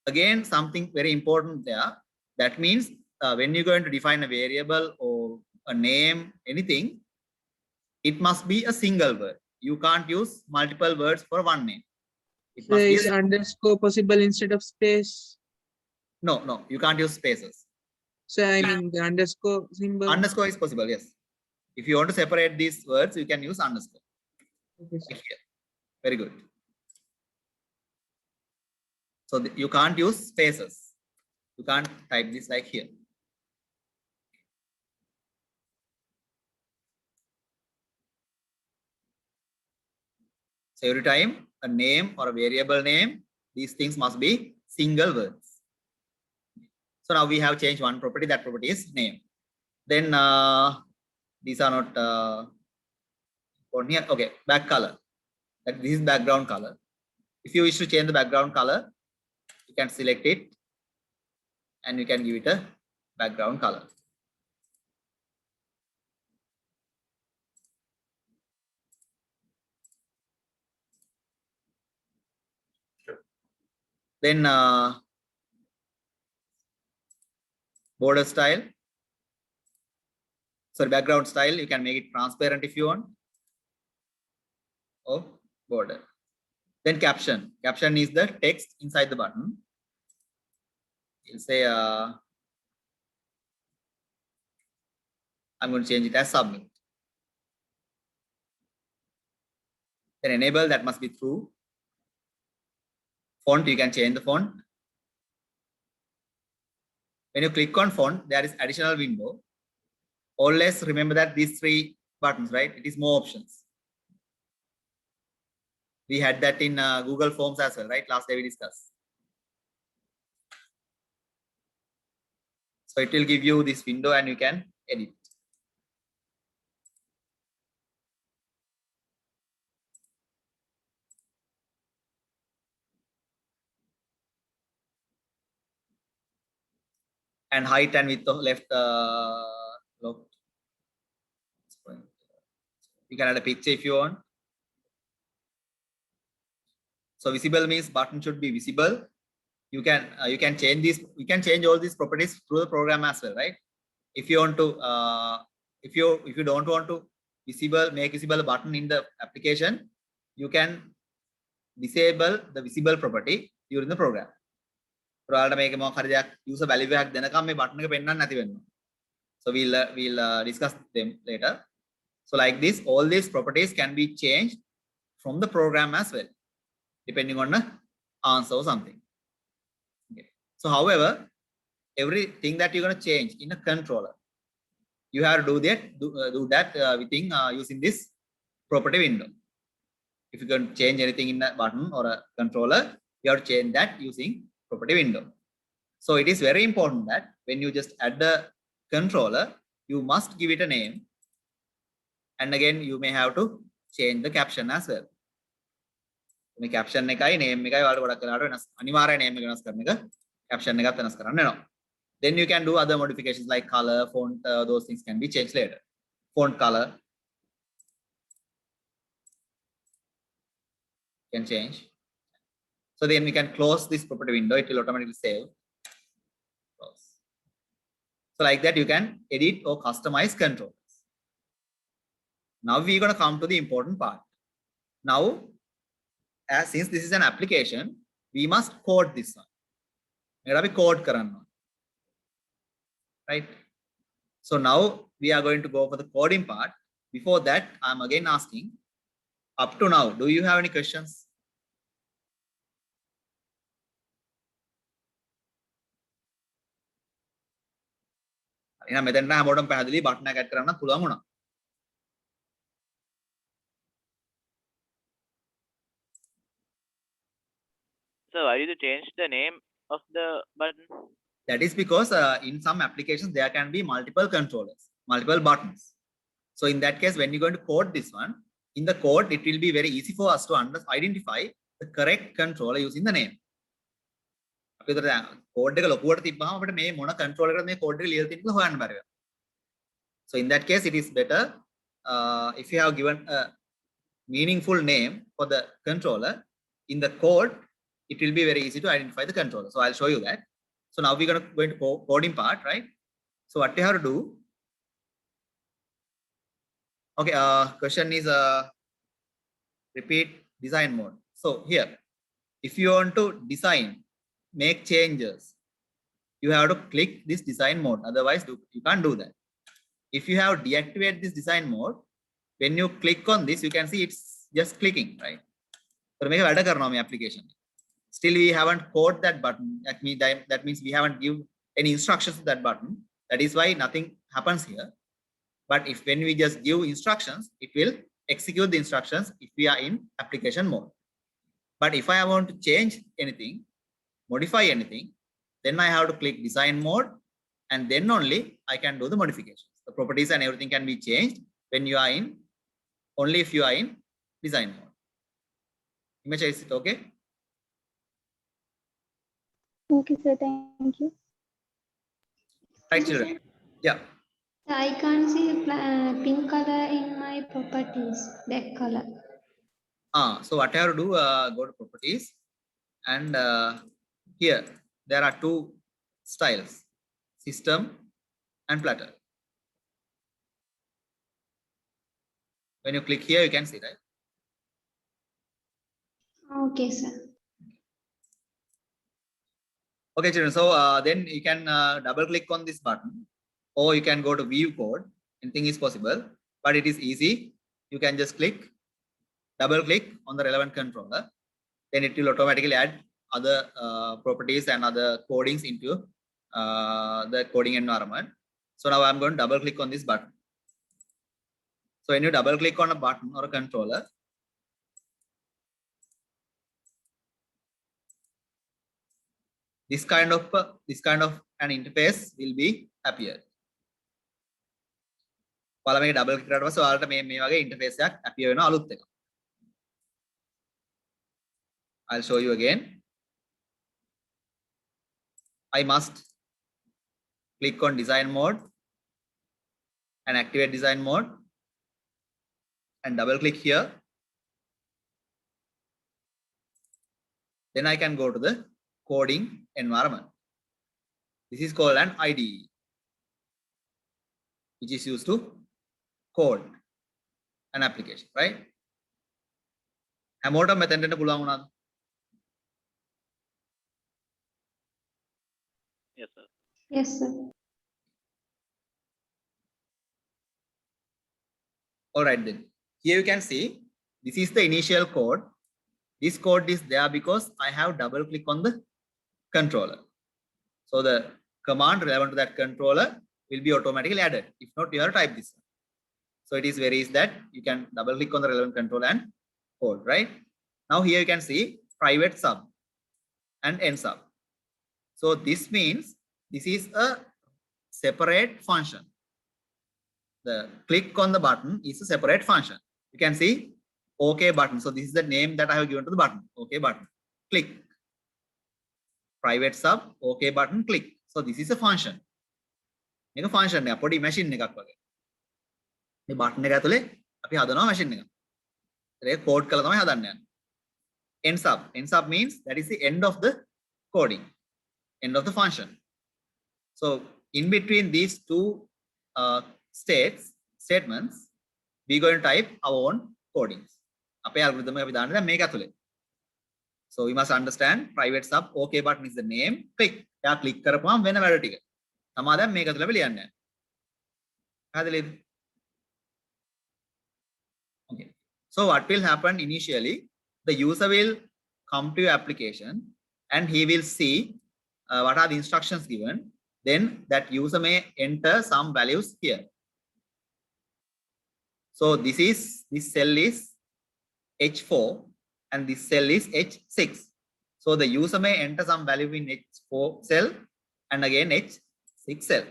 Again, something very important there. That means when you're going to define a variable or a name, anything, it must be a single word. You can't use multiple words for one name. It So must is be underscore possible instead of space? no, you can't use spaces. So I mean the underscore symbol. Underscore is possible, yes. If you want to separate these words, you can use underscore. Okay, sir. Like here. Very good. So you can't use spaces. You can't type this like here. So every time a name or a variable name, these things must be single words. So now we have changed one property. That property is name. Then these are not on here. Okay, back color. That this is background color. If you wish to change the background color, you can select it and you can give it a background color. Then border style. Sorry, background style. You can make it transparent if you want. Or border. Then caption. Caption is the text inside the button. You'll say I'm going to change it as submit. Then enable, that must be true. Font, you can change the font. When you click on font, there is additional window. Always remember that these three buttons, right? It is more options. We had that in Google Forms as well, right? Last day we discussed. So it will give you this window and you can edit. And height and width of left locked. You can add a picture if you want. So visible means button should be visible. You can change this. You can change all these properties through the program as well, right? If you want to, if you don't want to make visible a button in the application, you can disable the visible property during the program. User value button. So we'll discuss them later. So like this, all these properties can be changed from the program as well, depending on the answer or something. Okay. So however, everything that you're going to change in a controller, you have to do that within using this property window. If you can change anything in a button or a controller, you have to change that using property window. So it is very important that when you just add the controller, you must give it a name. And again, you may have to change the caption as well. The caption name caption then you can do other modifications like color, font, those things can be changed later. Font color can change. So then we can close this property window. It will automatically save. Close. So like that, you can edit or customize controllers. Now we're going to come to the important part. Now, since this is an application, we must code this one. Code right? So now we are going to go for the coding part. Before that, I'm again asking, up to now, do you have any questions? So why did you change the name of the button? That is because in some applications, there can be multiple controllers, multiple buttons. So in that case, when you're going to code this one, in the code, it will be very easy for us to identify the correct controller using the name. So in that case, it is better if you have given a meaningful name for the controller in the code, it will be very easy to identify the controller. So I'll show you that. So now we're going to go into coding part, right? So what you have to do? Okay, question is repeat design mode. So here, if you want to design, make changes, you have to click this design mode. Otherwise, you can't do that. If you have deactivated this design mode, when you click on this, you can see it's just clicking, right? So make a application. Still, we haven't coded that button. That means we haven't given any instructions to that button. That is why nothing happens here. But if when we just give instructions, it will execute the instructions if we are in application mode. But if I want to change anything, modify anything, then I have to click design mode, and then only I can do the modifications. The properties and everything can be changed when you are in, only if you are in design mode. Image, is it okay? Okay, sir. Thank you. Right, children? Yeah. I can't see pink color in my properties, black color. So what I have to do, go to properties, and here there are two styles, system and platter. When you click here, you can see, right? Okay, sir. Okay, children. So then you can double click on this button, or you can go to view code. Anything is possible, but it is easy. You can just double click on the relevant controller. Then it will automatically add other properties and other codings into the coding environment. So now I'm going to double click on this button. So when you double click on a button or a controller, this kind of an interface will be appeared. ඔයාලා මේක double click කරාට පස්සේ ඔයාලට මේ වගේ interface එකක් appear වෙනවා අලුත් එකක්. I'll show you again. I must click on design mode and activate design mode and double click here. Then I can go to the coding environment. This is called an IDE, which is used to code an application, right? හැමෝටම මෙතෙන්ට එන්න පුළුවන් වුණාද? Yes, sir. Yes, sir. All right, then here you can see this is the initial code. This code is there because I have double click on the controller. So the command relevant to that controller will be automatically added. If not, you have to type this. So it is very easy that you can double click on the relevant controller and code, right? Now here you can see private sub and end sub. So this means this is a separate function. The click on the button is a separate function. You can see OK button. So this is the name that I have given to the button. OK button. Click. Private sub. OK button. Click. So this is a function. Make a function. Put machine එකක් වගේ. මේ button එක ඇතුලේ අපි හදනවා machine එක. ඒක code කරලා තමයි හදන්න යන්නේ. End sub. End sub means that is the end of the coding. End of the function. So in between these two statements, we're going to type our own codings. අපේ algorithm එක අපි දාන්න දැන් මේක ඇතුලේ. So we must understand private sub OK button is the name. Click. එයා click කරපුවම වෙන වැඩ ටික. තමා දැන් මේක ඇතුලේ අපි ලියන්නේ. හරිද? Okay. So what will happen initially? The user will come to your application and he will see what are the instructions given. Then that user may enter some values here. So this cell is H4 and this cell is H6. So the user may enter some value in H4 cell and again H6 cell.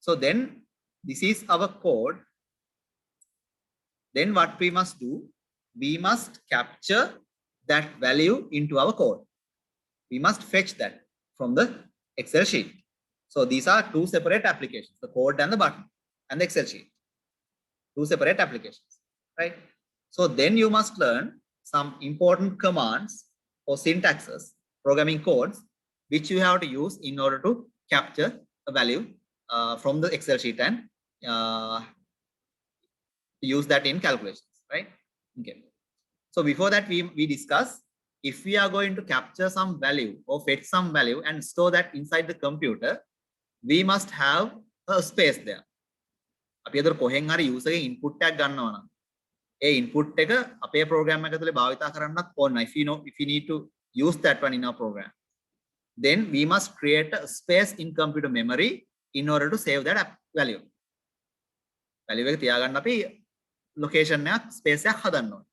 So then this is our code. Then what we must do, we must capture that value into our code. We must fetch that from the Excel sheet. So these are two separate applications, the code and the button and the Excel sheet. Two separate applications, right? So then you must learn some important commands or syntaxes, programming codes, which you have to use in order to capture a value from the Excel sheet and use that in calculations, right? Okay. So before that, we discuss if we are going to capture some value or fetch some value and store that inside the computer, we must have a space there. අපි අතර කොහෙන් හරි user ගේ input එකක් ගන්නවා නම් ඒ input එක අපේ program එක ඇතුලේ භාවිතා කරන්නත් ඕන. If you need to use that one in our program, then we must create a space in computer memory in order to save that value. Value එක තියාගන්න අපි location එකක් space එකක් හදන්න ඕන.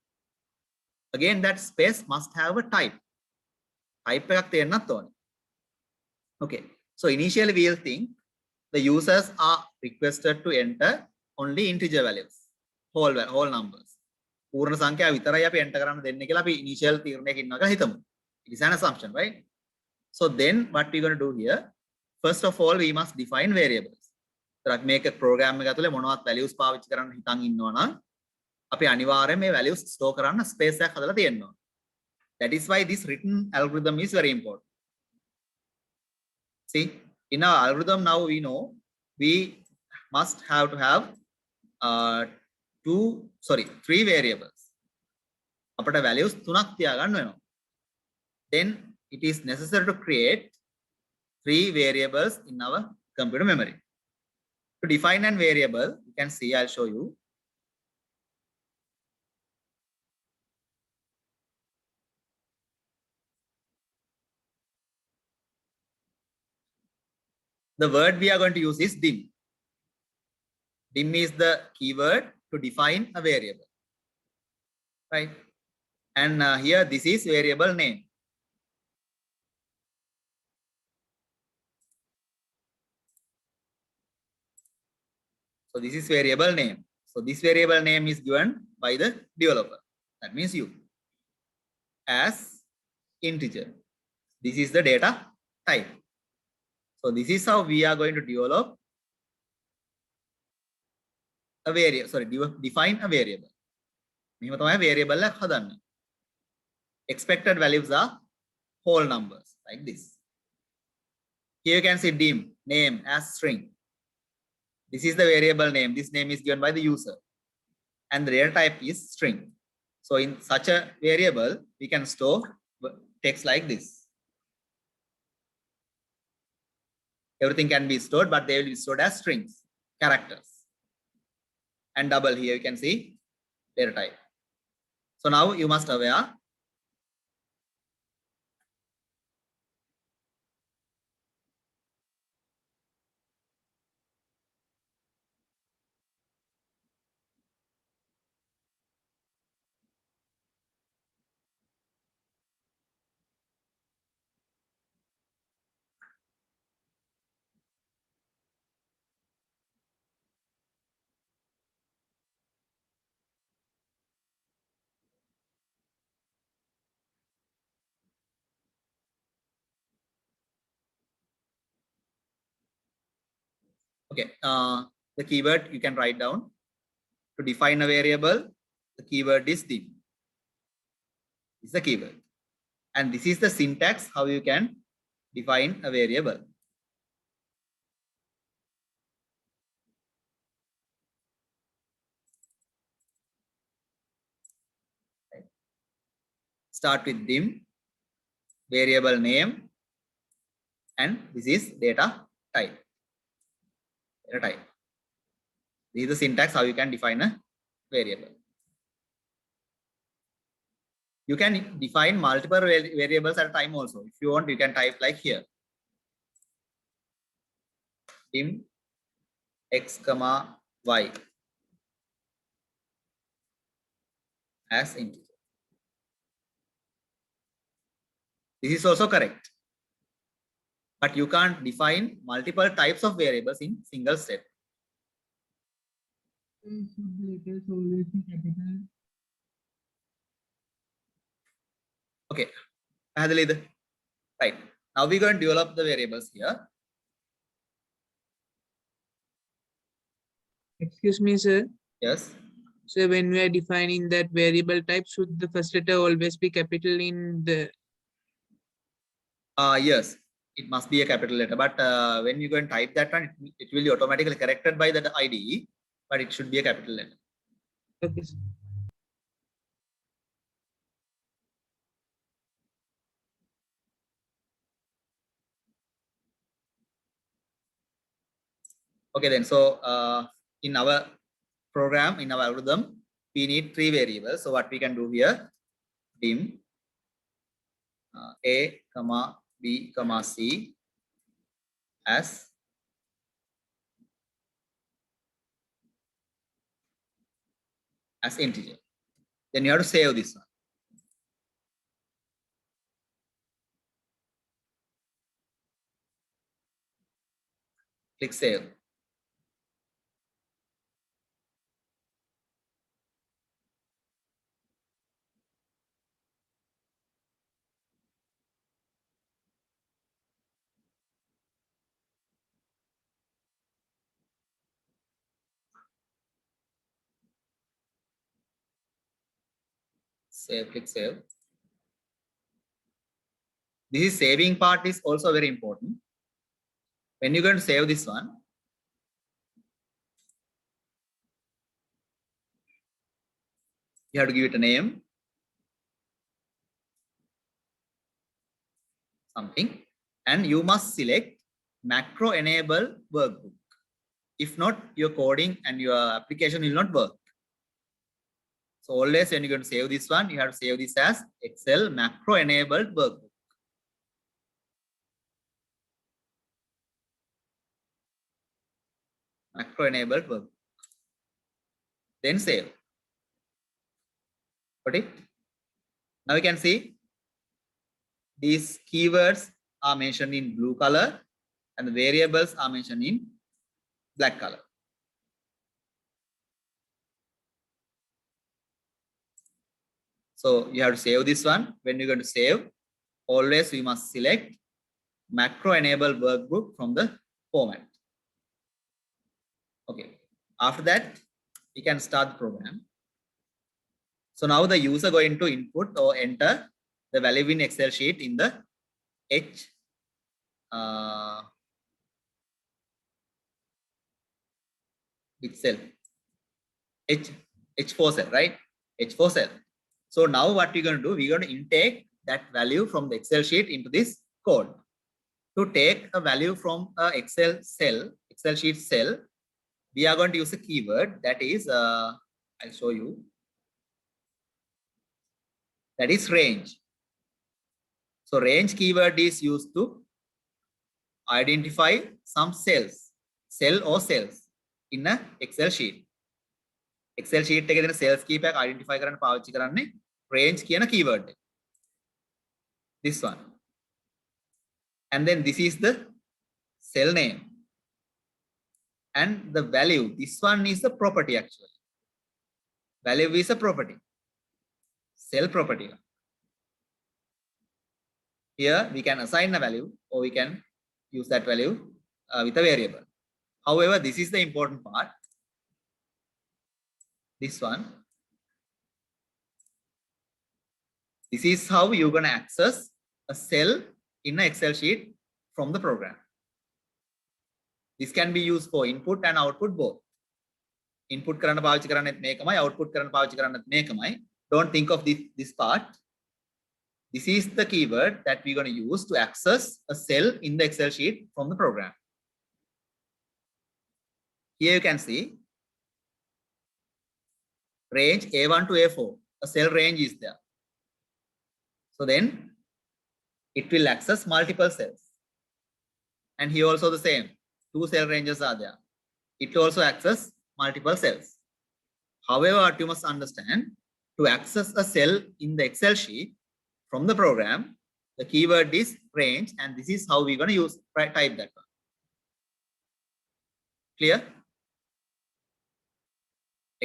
Again, that space must have a type. Type එකක් තියෙන්නත් ඕන. Okay. So initially we will think the users are requested to enter only integer values, whole numbers. පූර්ණ සංඛ්‍යාව විතරයි අපි enter කරන්න දෙන්නේ කියලා අපි initial තීරණයක ඉන්නවා කියලා හිතමු. It is an assumption, right? So then what we're going to do here, first of all, we must define variables. So make a program එක ඇතුලේ මොනවත් values පාවිච්චි කරන්න හිතන් ඉන්නවා නම් අපි අනිවාර්යයෙන් මේ values store කරන්න space එකක් හදලා තියෙනවා. That is why this written algorithm is very important. See, in our algorithm now we know we must have to have 3 variables. අපට values 3ක් තියාගන්න වෙනවා. Then it is necessary to create 3 variables in our computer memory. To define a variable, you can see, I'll show you. The word we are going to use is dim. Dim is the keyword to define a variable, right? And here this is variable name. So this is variable name. So this variable name is given by the developer. That means you, as integer. This is the data type. So this is how we are going to develop a variable. Sorry, define a variable. මෙහෙම තමයි variable එක හදන්න. Expected values are whole numbers like this. Here you can see dim name as string. This is the variable name. This name is given by the user, and the data type is string. So in such a variable, we can store text like this. Everything can be stored, but they will be stored as strings, characters. And double here you can see data type. So now you must aware okay, the keyword you can write down to define a variable. The keyword is dim. This is the keyword, and this is the syntax how you can define a variable. Start with dim, variable name, and this is data type. Data type. This is the syntax how you can define a variable. You can define multiple variables at a time also. If you want, you can type like here. Dim x comma y as integer. This is also correct. But you can't define multiple types of variables in single step. Okay, right. Now we're going to develop the variables here. Excuse me, sir. Yes. So when we are defining that variable type, should the first letter always be capital in the? Yes, it must be a capital letter. But when you go and type that one, it will be automatically corrected by the IDE. But it should be a capital letter. Okay, sir. Okay, then. So in our program, in our algorithm, we need 3 variables. So what we can do here, dim a comma b comma c as integer. Then you have to save this one. Click save. Save, click save. This is saving part is also very important. When you're going to save this one, you have to give it a name, something, and you must select macro enable workbook. If not, your coding and your application will not work. So always when you're going to save this one, you have to save this as Excel macro enabled workbook. Macro enabled workbook. Then save. Got it? Now you can see these keywords are mentioned in blue color and the variables are mentioned in black color. So you have to save this one. When you're going to save, always we must select macro enable workbook from the format. Okay. After that, we can start the program. So now the user going to input or enter the value in Excel sheet in the H which cell? H4 cell, right? H4 cell. So now what we're going to do, we're going to intake that value from the Excel sheet into this code. To take a value from a Excel sheet cell, we are going to use a keyword that is, I'll show you. That is range. So range keyword is used to identify some cell or cells in a Excel sheet. Excel sheet එකේ දෙන cells කීපයක් identify කරන්න පාවිච්චි කරන්නේ range කියන keyword එක. This one. And then this is the cell name. And the value, this one is the property actually. Value is a property. Cell property. Here we can assign a value or we can use that value with a variable. However, this is the important part. This one. This is how you're going to access a cell in an Excel sheet from the program. This can be used for input and output both. Input කරන්න පාවිච්චි කරන්නත් මේකමයි, output කරන්න පාවිච්චි කරන්නත් මේකමයි. Don't think of this part. This is the keyword that we're going to use to access a cell in the Excel sheet from the program. Here you can see range A1 to A4. A cell range is there. So then it will access multiple cells. And here also the same. 2 cell ranges are there. It will also access multiple cells. However, what you must understand, to access a cell in the Excel sheet from the program, the keyword is range, and this is how we're going to type that one. Clear?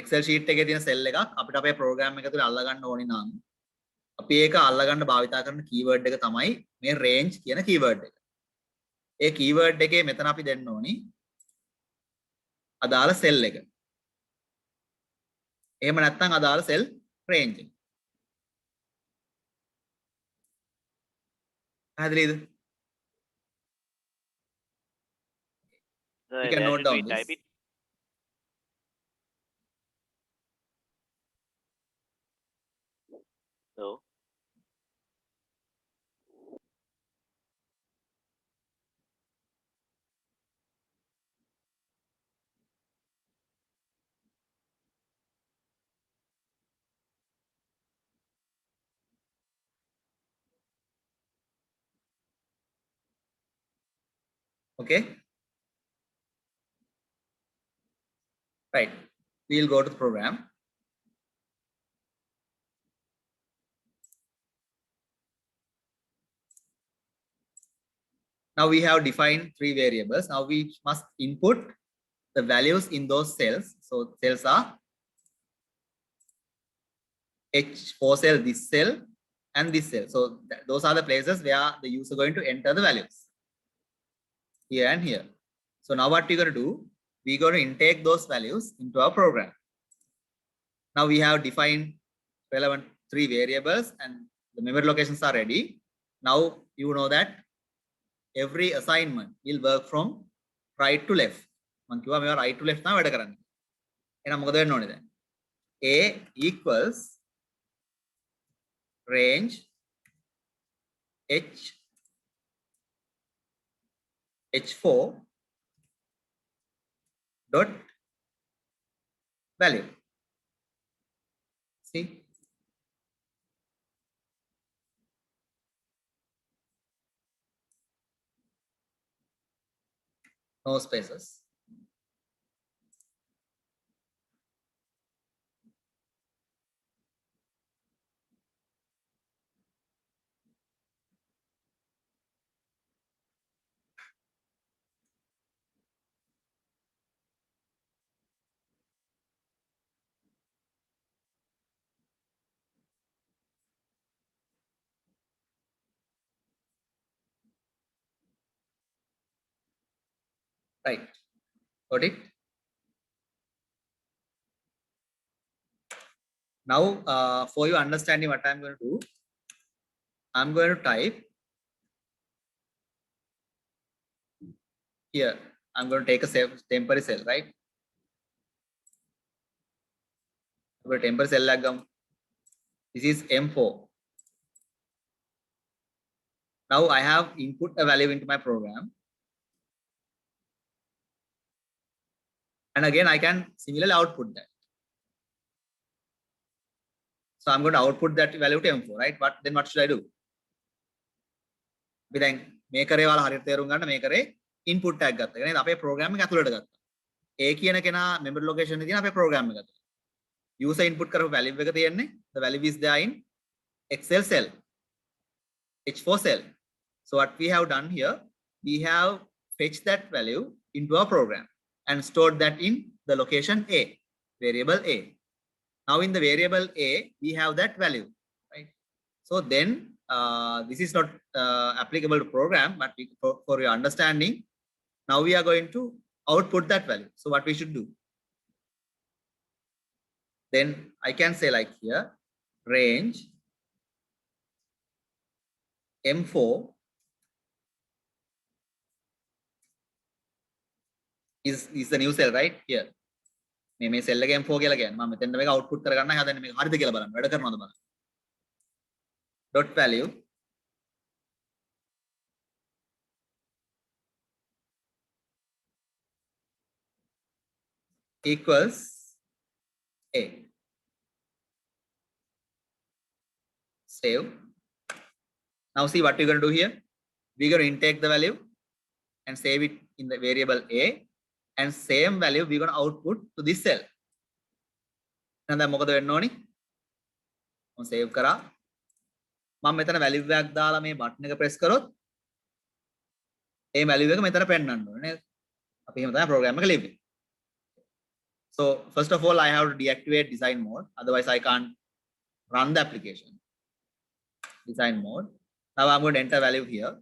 Excel sheet එකේ තියෙන cell එකක් අපිට අපේ program එක තුල අල්ල ගන්න ඕනි නම් අපි ඒක අල්ල ගන්න භාවිතා කරන keyword එක තමයි මේ range කියන keyword එක. ඒ keyword එකේ මෙතන අපි දෙන්න ඕනි අදාළ cell එක. එහෙම නැත්නම් අදාළ cell range එක. පැහැදිලිද? You can note down this. Type it. So Okay. Right. We'll go to the program. Now we have defined 3 variables. Now we must input the values in those cells. So cells are H4 cell, this cell, and this cell. So those are the places where the user is going to enter the values. Here and here. So now what we're going to do, we're going to intake those values into our program. Now we have defined relevant 3 variables and the memory locations are ready. Now you know that every assignment will work from right to left. මම කිව්වා මේවා right to left තමයි වැඩ කරන්නේ. එහෙනම් මොකද වෙන්න ඕනේ දැන්? A equals range H4 dot value. See? No spaces. Right. Got it? Now, for your understanding what I'm going to do, I'm going to type here. I'm going to take a temporary cell, right? Temporary cell lagam. This is M4. Now I have input a value into my program. And again, I can similarly output that. So I'm going to output that value to M4, right? Then what should I do? Then මේකරේ වල හරියට තේරුම් ගන්න මේකරේ input tag ගත්තා. ඒ කියන්නේ අපේ program එක ඇතුළට ගත්තා. A කියන කෙනා memory location එකේ තියෙන අපේ program එක ඇතුළේ. User input කරපු value එක තියෙන්නේ the value is there in Excel cell. H4 cell. So what we have done here, we have fetched that value into our program and stored that in the location A, variable A. Now in the variable A, we have that value, right? So then this is not applicable to program, but for your understanding, now we are going to output that value. So what we should do? Then I can say like here, range M4 is the new cell, right? Here. මේ cell එක M4 කියලා කියන්නේ. මම මෙතෙන්ද මේක output කරගන්න හදන්නේ මේක හරිද කියලා බලන්න. වැඩ කරනවද බලන්න. Dot value equals A. Save. Now see what we're going to do here. We're going to intake the value and save it in the variable A, and same value we're going to output to this cell. And then මොකද වෙන්න ඕනි? මම save කරා. මම මෙතන value එකක් දාලා මේ button එක press කරොත් ඒ value එක මෙතන පෙන්නන්න ඕනේ නේද? අපි එහෙම තමයි program එක ලියන්නේ. So first of all, I have to deactivate design mode, otherwise I can't run the application. Design mode. Now I'm going to enter value here.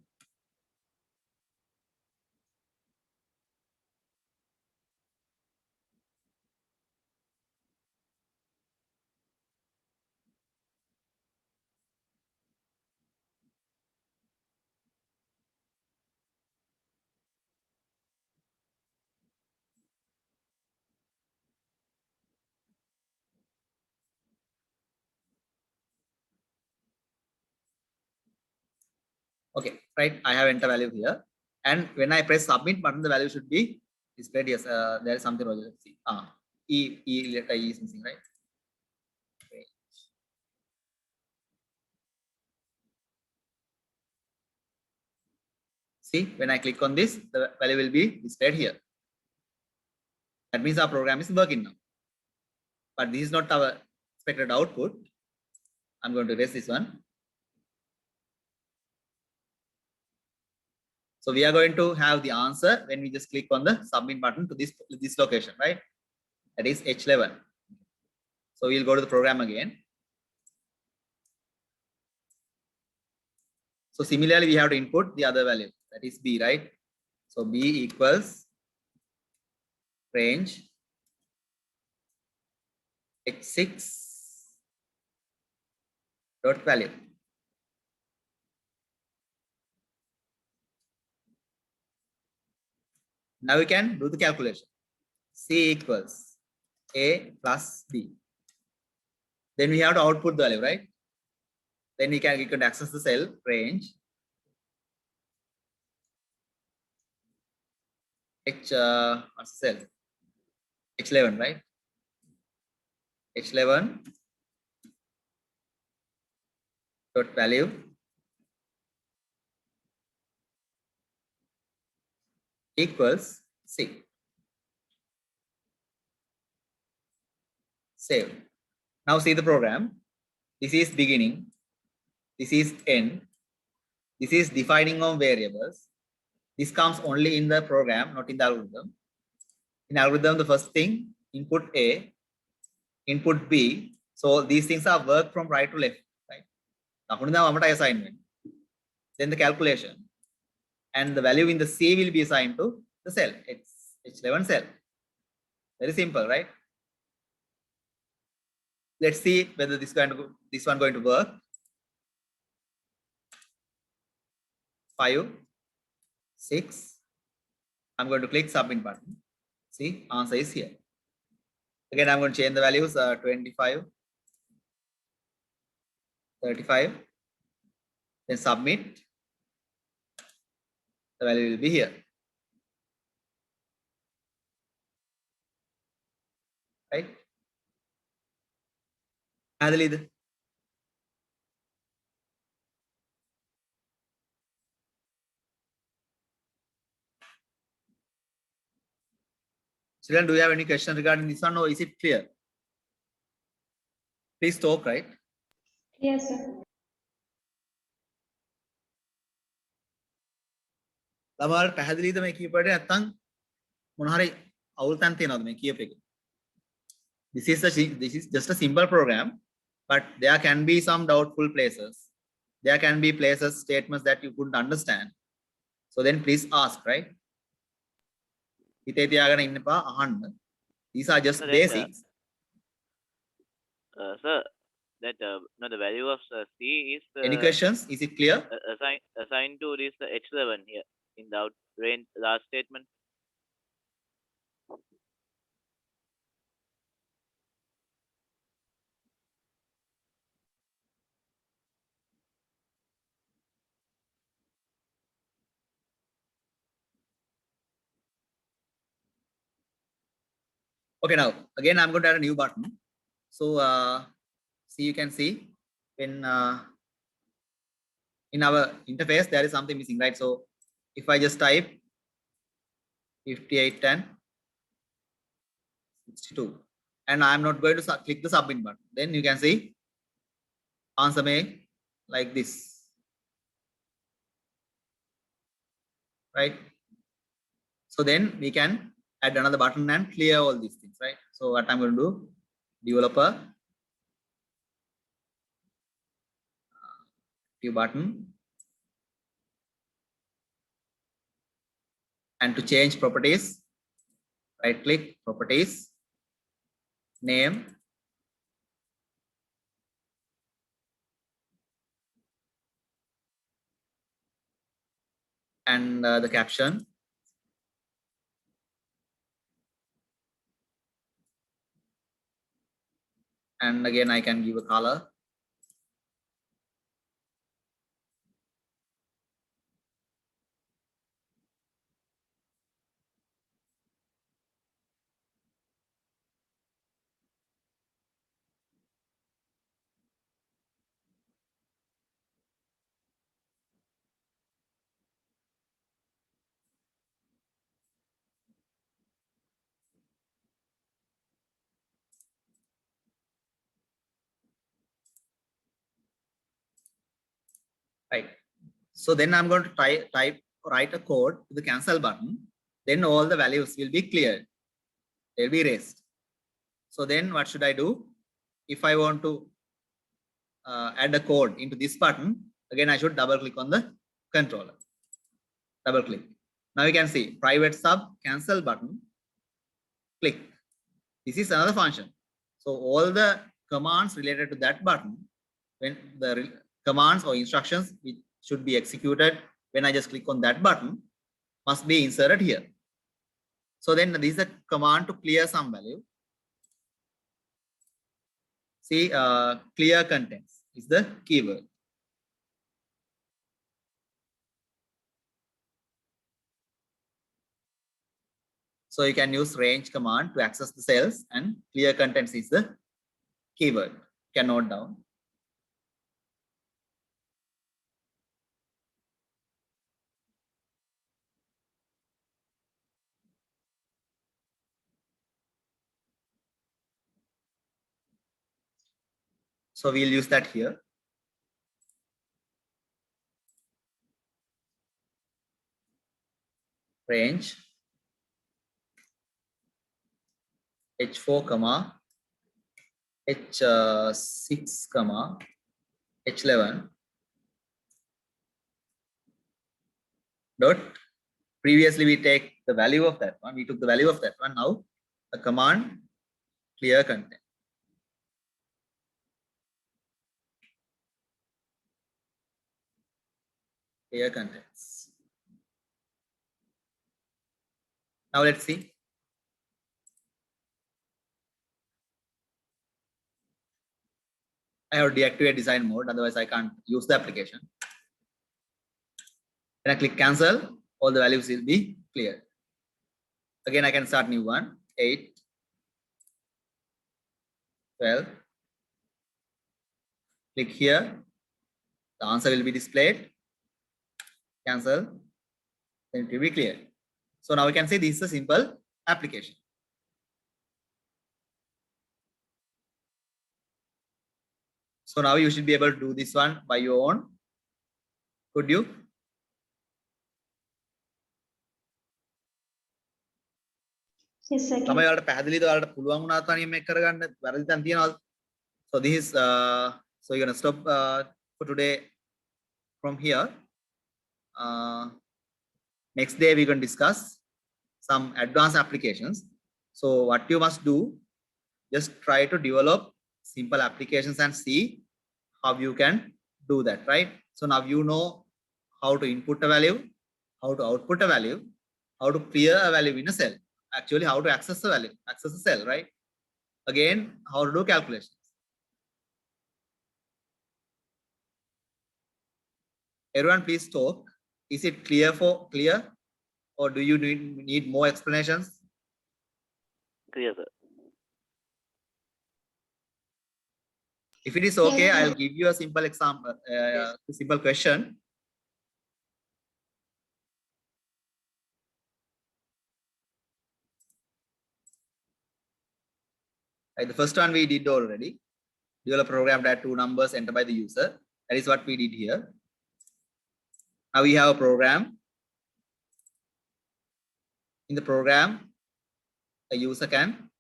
Okay, right. I have enter value here, and when I press submit button, the value should be displayed. Yes, there is something wrong. Let's see. E letter E is missing, right? Okay. See, when I click on this, the value will be displayed here. That means our program is working now. But this is not our expected output. I'm going to erase this one. So we are going to have the answer when we just click on the submit button to this location, right? That is H11. So we'll go to the program again. So similarly, we have to input the other value, that is B, right? So B equals range H6 dot value. Now we can do the calculation. C equals A plus B. Then we have to output the value, right? Then we can access the cell range what's the cell? H11, right? H11 dot value equals C. Save. Now see the program. This is beginning. This is end. This is defining of variables. This comes only in the program, not in the algorithm. In algorithm, the first thing, input A, input B. So these things are work from right to left, right? Assignment. Then the calculation. And the value in the C will be assigned to the cell, H11 cell. Very simple, right? Let's see whether this one going to work. 5, 6. I'm going to click submit button. See, answer is here. Again, I'm going to change the values 25, 35. Then submit. The value will be here. Right? Adalid. Children, do you have any question regarding this one, or is it clear? Please talk, right? Yes, sir. ළමයාට පැහැදිලිද මේ කියපේට නැත්නම් මොන හරි අවුල්තන් තියනවද මේ කියප එක? This is just a simple program, but there can be some doubtful places. There can be places, statements that you couldn't understand. So then please ask, right? හිතේ තියාගෙන ඉන්න එපා, අහන්න. These are just basics. Sir, that no, the value of C is Any questions? Is it clear? assigned to this H11 here in the range last statement. Okay, now again I'm going to add a new button. So see, you can see when in our interface there is something missing, right? So if I just type 5810 62 and I'm not going to click the submit button, then you can see answer may like this, right? So then we can add another button and clear all these things, right? So what I'm going to do, developer new button, and to change properties, right click properties, name, and the caption, and again I can give a color. right? So then I'm going to write a code to the cancel button. Then all the values will be cleared. They'll be erased. So then what should I do? If I want to add a code into this button, again, I should double click on the controller. Double click. Now you can see private sub cancel button. Click. This is another function. So all the commands related to that button, when the commands or instructions which should be executed when I just click on that button, must be inserted here. So then this is a command to clear some value. See, clear contents is the keyword. So you can use range command to access the cells, and clear contents is the keyword. You can note down. So we'll use that here. Range H4 comma H6 comma H11 dot. Previously we take the value of that one. We took the value of that one. Now the command clear content. Clear contents. Now let's see. I have to deactivate design mode, otherwise I can't use the application. When I click cancel, all the values will be cleared. Again, I can start new one, 8, 12. Click here. The answer will be displayed. Cancel. Then it will be cleared. So now we can say this is a simple application. So now you should be able to do this one by your own. Could you? Yes, I can. තමයි ඔයාලට පැහැදිලිද ඔයාලට පුළුවන් වුණා තනියම මේක කරගන්න වැරදි තැන් තියනවාද? So this is so you're gonna stop for today from here. Next day we're going to discuss some advanced applications. So what you must do, just try to develop simple applications and see how you can do that, right? So now you know how to input a value, how to output a value, how to clear a value in a cell. Actually, how to access the value, access the cell, right? Again, how to do calculations. Everyone, please talk. Is it clear or do you need more explanations? Clear, sir. If it is okay, Yes, sir. I'll give you a simple example, a simple question. Right, the first one we did already. Develop a program to add two numbers entered by the user. That is what we did here. Now we have a program. In the program, a user can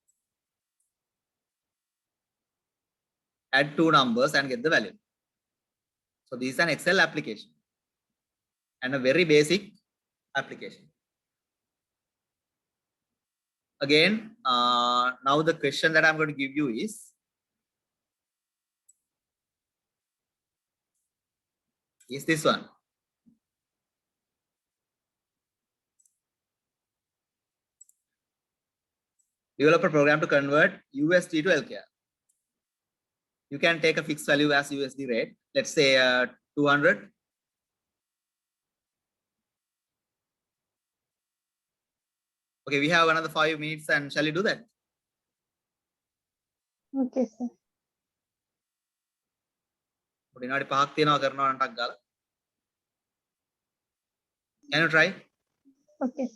add two numbers and get the value. So this is an Excel application and a very basic application. Again, now the question that I'm going to give you is this one. Develop a program to convert USD to LKR. You can take a fixed value as USD rate. Let's say 200. Okay, we have another 5 minutes, and shall we do that? Okay, sir. විනාඩි 5ක් තියනවා කරනවා නටක් ගාලා. Can you try? Okay.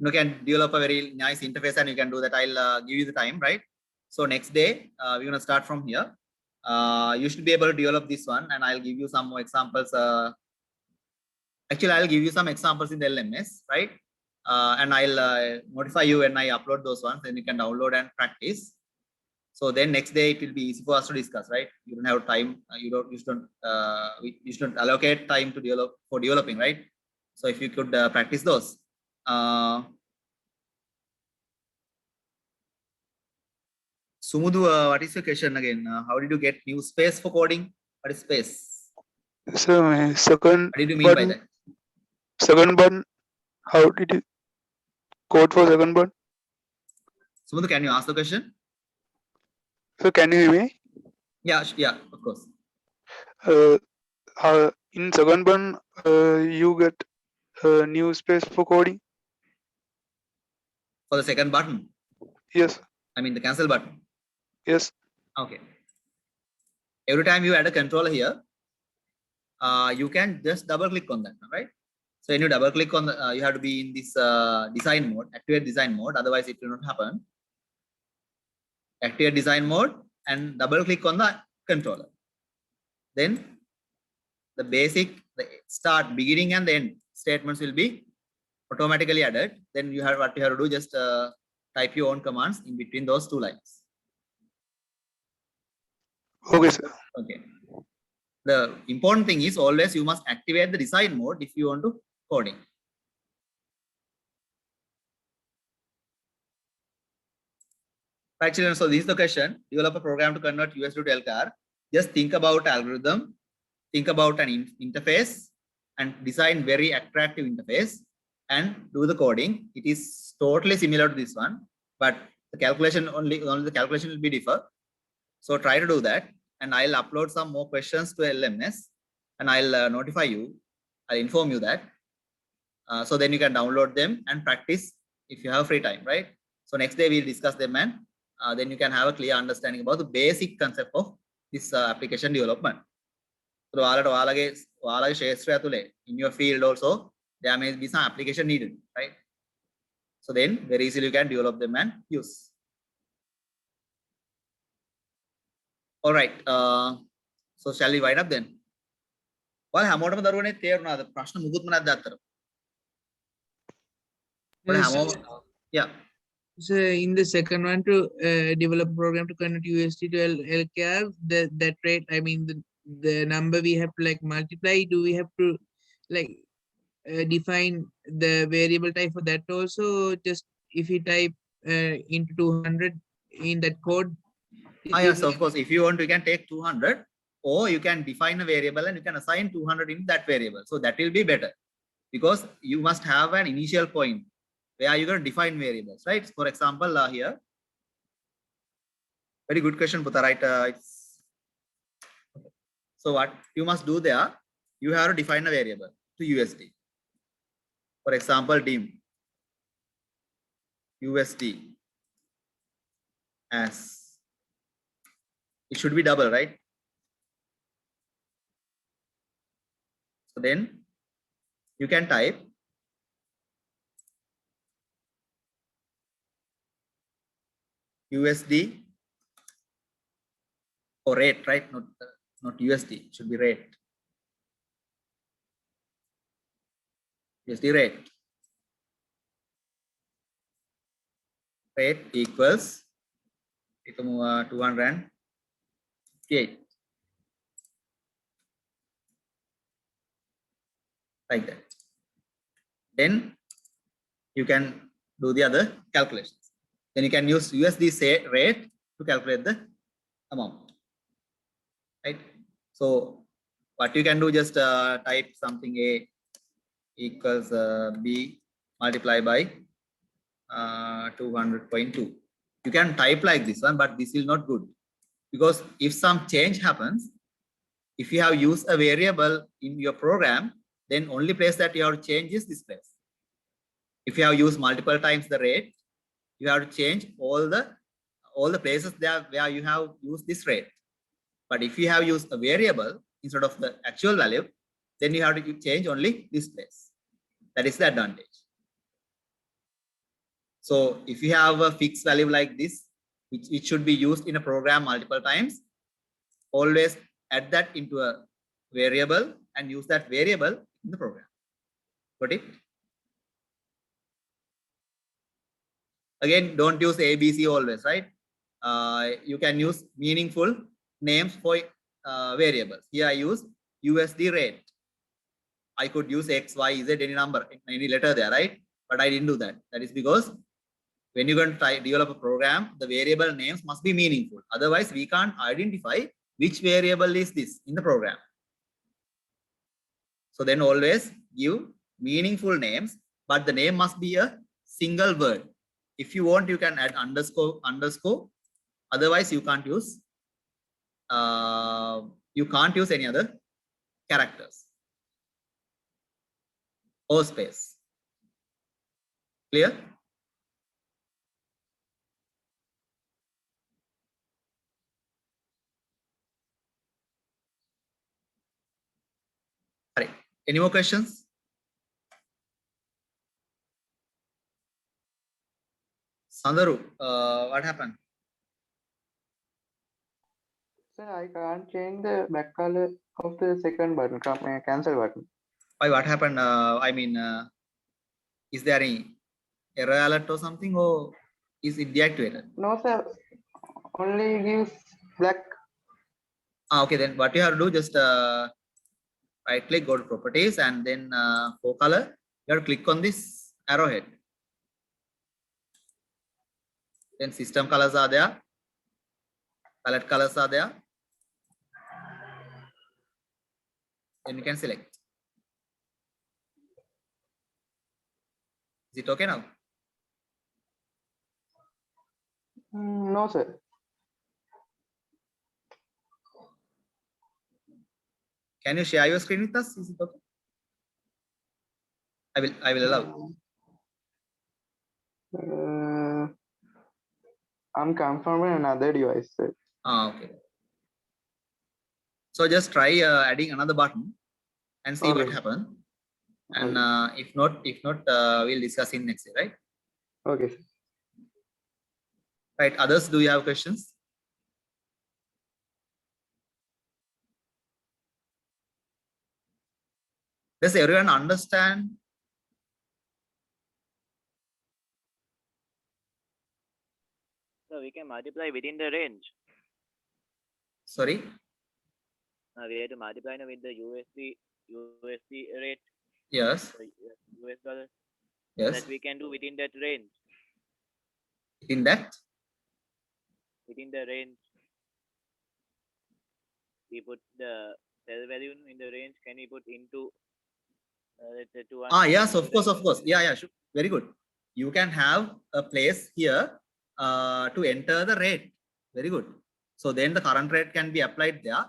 You can develop a very nice interface and you can do that. I'll give you the time, right? So next day, we're gonna start from here. You should be able to develop this one, and I'll give you some more examples. Actually, I'll give you some examples in the LMS, right? And I'll notify you when I upload those ones, then you can download and practice. So then next day it will be easy for us to discuss, right? You don't have time. You shouldn't allocate time to developing, right? So if you could practice those. Sumudu, what is your question again? How did you get new space for coding? What is space? So my second What did you mean by button, that? second button, how did you code for second button? Sumudu, can you ask the question? So can you hear me? Yeah, yeah, of course. In second button, you get new space for coding. For the second button, Yes, I mean the cancel button. yes. Okay. Every time you add a controller here, you can just double click on that, right? So when you double click on the, you have to be in this design mode, activate design mode. Otherwise, it will not happen. Activate design mode and double click on the controller. Then the basic, the start, beginning, and the end statements will be automatically added. Then you have what you have to do, just type your own commands in between those two lines. Okay, sir. Okay. The important thing is always you must activate the design mode if you want to coding. Right, children, so this is the question. Develop a program to convert USD to LCAR. Just think about algorithm, think about an interface, and design very attractive interface and do the coding. It is totally similar to this one, but the calculation only the calculation will be differ. So try to do that, and I'll upload some more questions to LMS, and I'll notify you. I'll inform you that. So then you can download them and practice if you have free time, right? So next day we'll discuss them, and then you can have a clear understanding about the basic concept of this application development. So in your field also, there may be some application needed, right? So then very easily you can develop them and use. All right. So shall we wind up then? Well, හැමෝටම දරුවනේ තේරුණාද ප්‍රශ්න මුකුත්ම නැද්ද අතර? Yeah. So in the second one, to develop program to convert USD to LCAR, that rate, I mean the number we have to like multiply. Do we have to like define the variable type for that also? Just if you type into 200 in that code. Yes, of course. If you want, you can take 200, or you can define a variable and you can assign 200 in that variable. So that will be better, because you must have an initial point where you're going to define variables, right? For example, here, very good question, Putha, right? So what you must do there, you have to define a variable to USD. For example, dim USD as, it should be double, right? So then you can type USD or rate, right? Not USD, it should be rate. USD rate. Rate equals 258. Like that. Then you can do the other calculations. Then you can use USD rate to calculate the amount, right? So what you can do, just type something A equals B multiplied by 200.2. You can type like this one, but this is not good, because if some change happens, if you have used a variable in your program, then only place that you have to change is this place. If you have used multiple times the rate, you have to change all the places there where you have used this rate. But if you have used a variable instead of the actual value, then you have to change only this place. That is the advantage. So if you have a fixed value like this, which should be used in a program multiple times, always add that into a variable and use that variable in the program. Got it? Again, don't use ABC always, right? You can use meaningful names for variables. Here I use USD rate. I could use X, Y, Z, any number, any letter there, right? But I didn't do that. That is because when you're going to develop a program, the variable names must be meaningful. Otherwise, we can't identify which variable is this in the program. So then always give meaningful names, but the name must be a single word. If you want, you can add underscore. Otherwise, you can't use any other characters or space. Clear? All right. Any more questions? Sandaru, what happened? Sir, I can't change the back color of the second button, cancel button. Why? What happened? Is there any error alert or something, or is it deactivated? No, sir. Only gives black. Okay, then what you have to do, just right click, go to properties, and then for color, you have to click on this arrowhead. Then system colors are there, palette colors are there. Then you can select. Is it okay now? No, sir. Can you share your screen with us? Is it okay? I will allow. I'm confirming another device, sir. Okay. So just try adding another button and see what Okay. happens. And Okay. if not, we'll discuss in next day, right? Okay, sir. Right. Others, do you have questions? Does everyone understand? So we can multiply within the range. Sorry. We have to multiply with the USD rate, Yes. the US dollar. Yes. That we can do within that range. In that. Within the range, we put the cell value in the range. Can we put into let's say 200? Yes, of course, of course. Yeah, sure. Very good. You can have a place here to enter the rate. Very good. So then the current rate can be applied there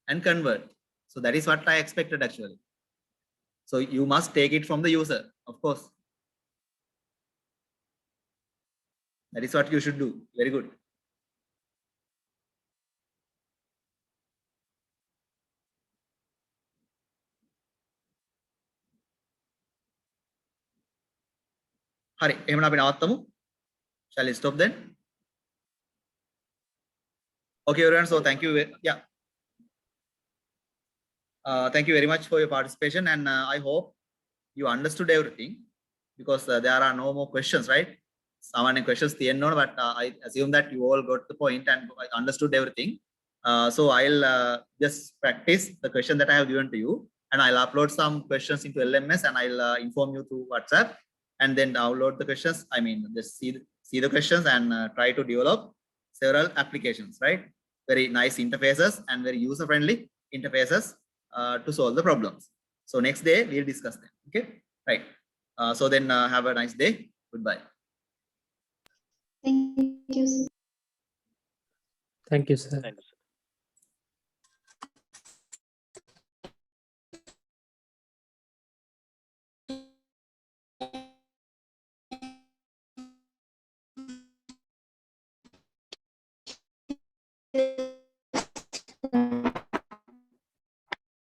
and convert. So that is what I expected actually. So you must take it from the user, of course. That is what you should do. Very good. Hari, එහෙමනම් අපි නවත්තමු. Shall we stop then? Okay, everyone. So thank you. Yeah. Thank you very much for your participation, and I hope you understood everything, because there are no more questions, right? Samanaya questions තියෙන්න ඕන, but I assume that you all got the point and understood everything. So I'll just practice the question that I have given to you, and I'll upload some questions into LMS, and I'll inform you through WhatsApp, and then download the questions. I mean, just see the questions and try to develop several applications, right? Very nice interfaces and very user-friendly interfaces to solve the problems. So next day we'll discuss them. Okay, right. So then have a nice day. Goodbye. Thank you. Thank you, sir. Thank you, sir. Thank you.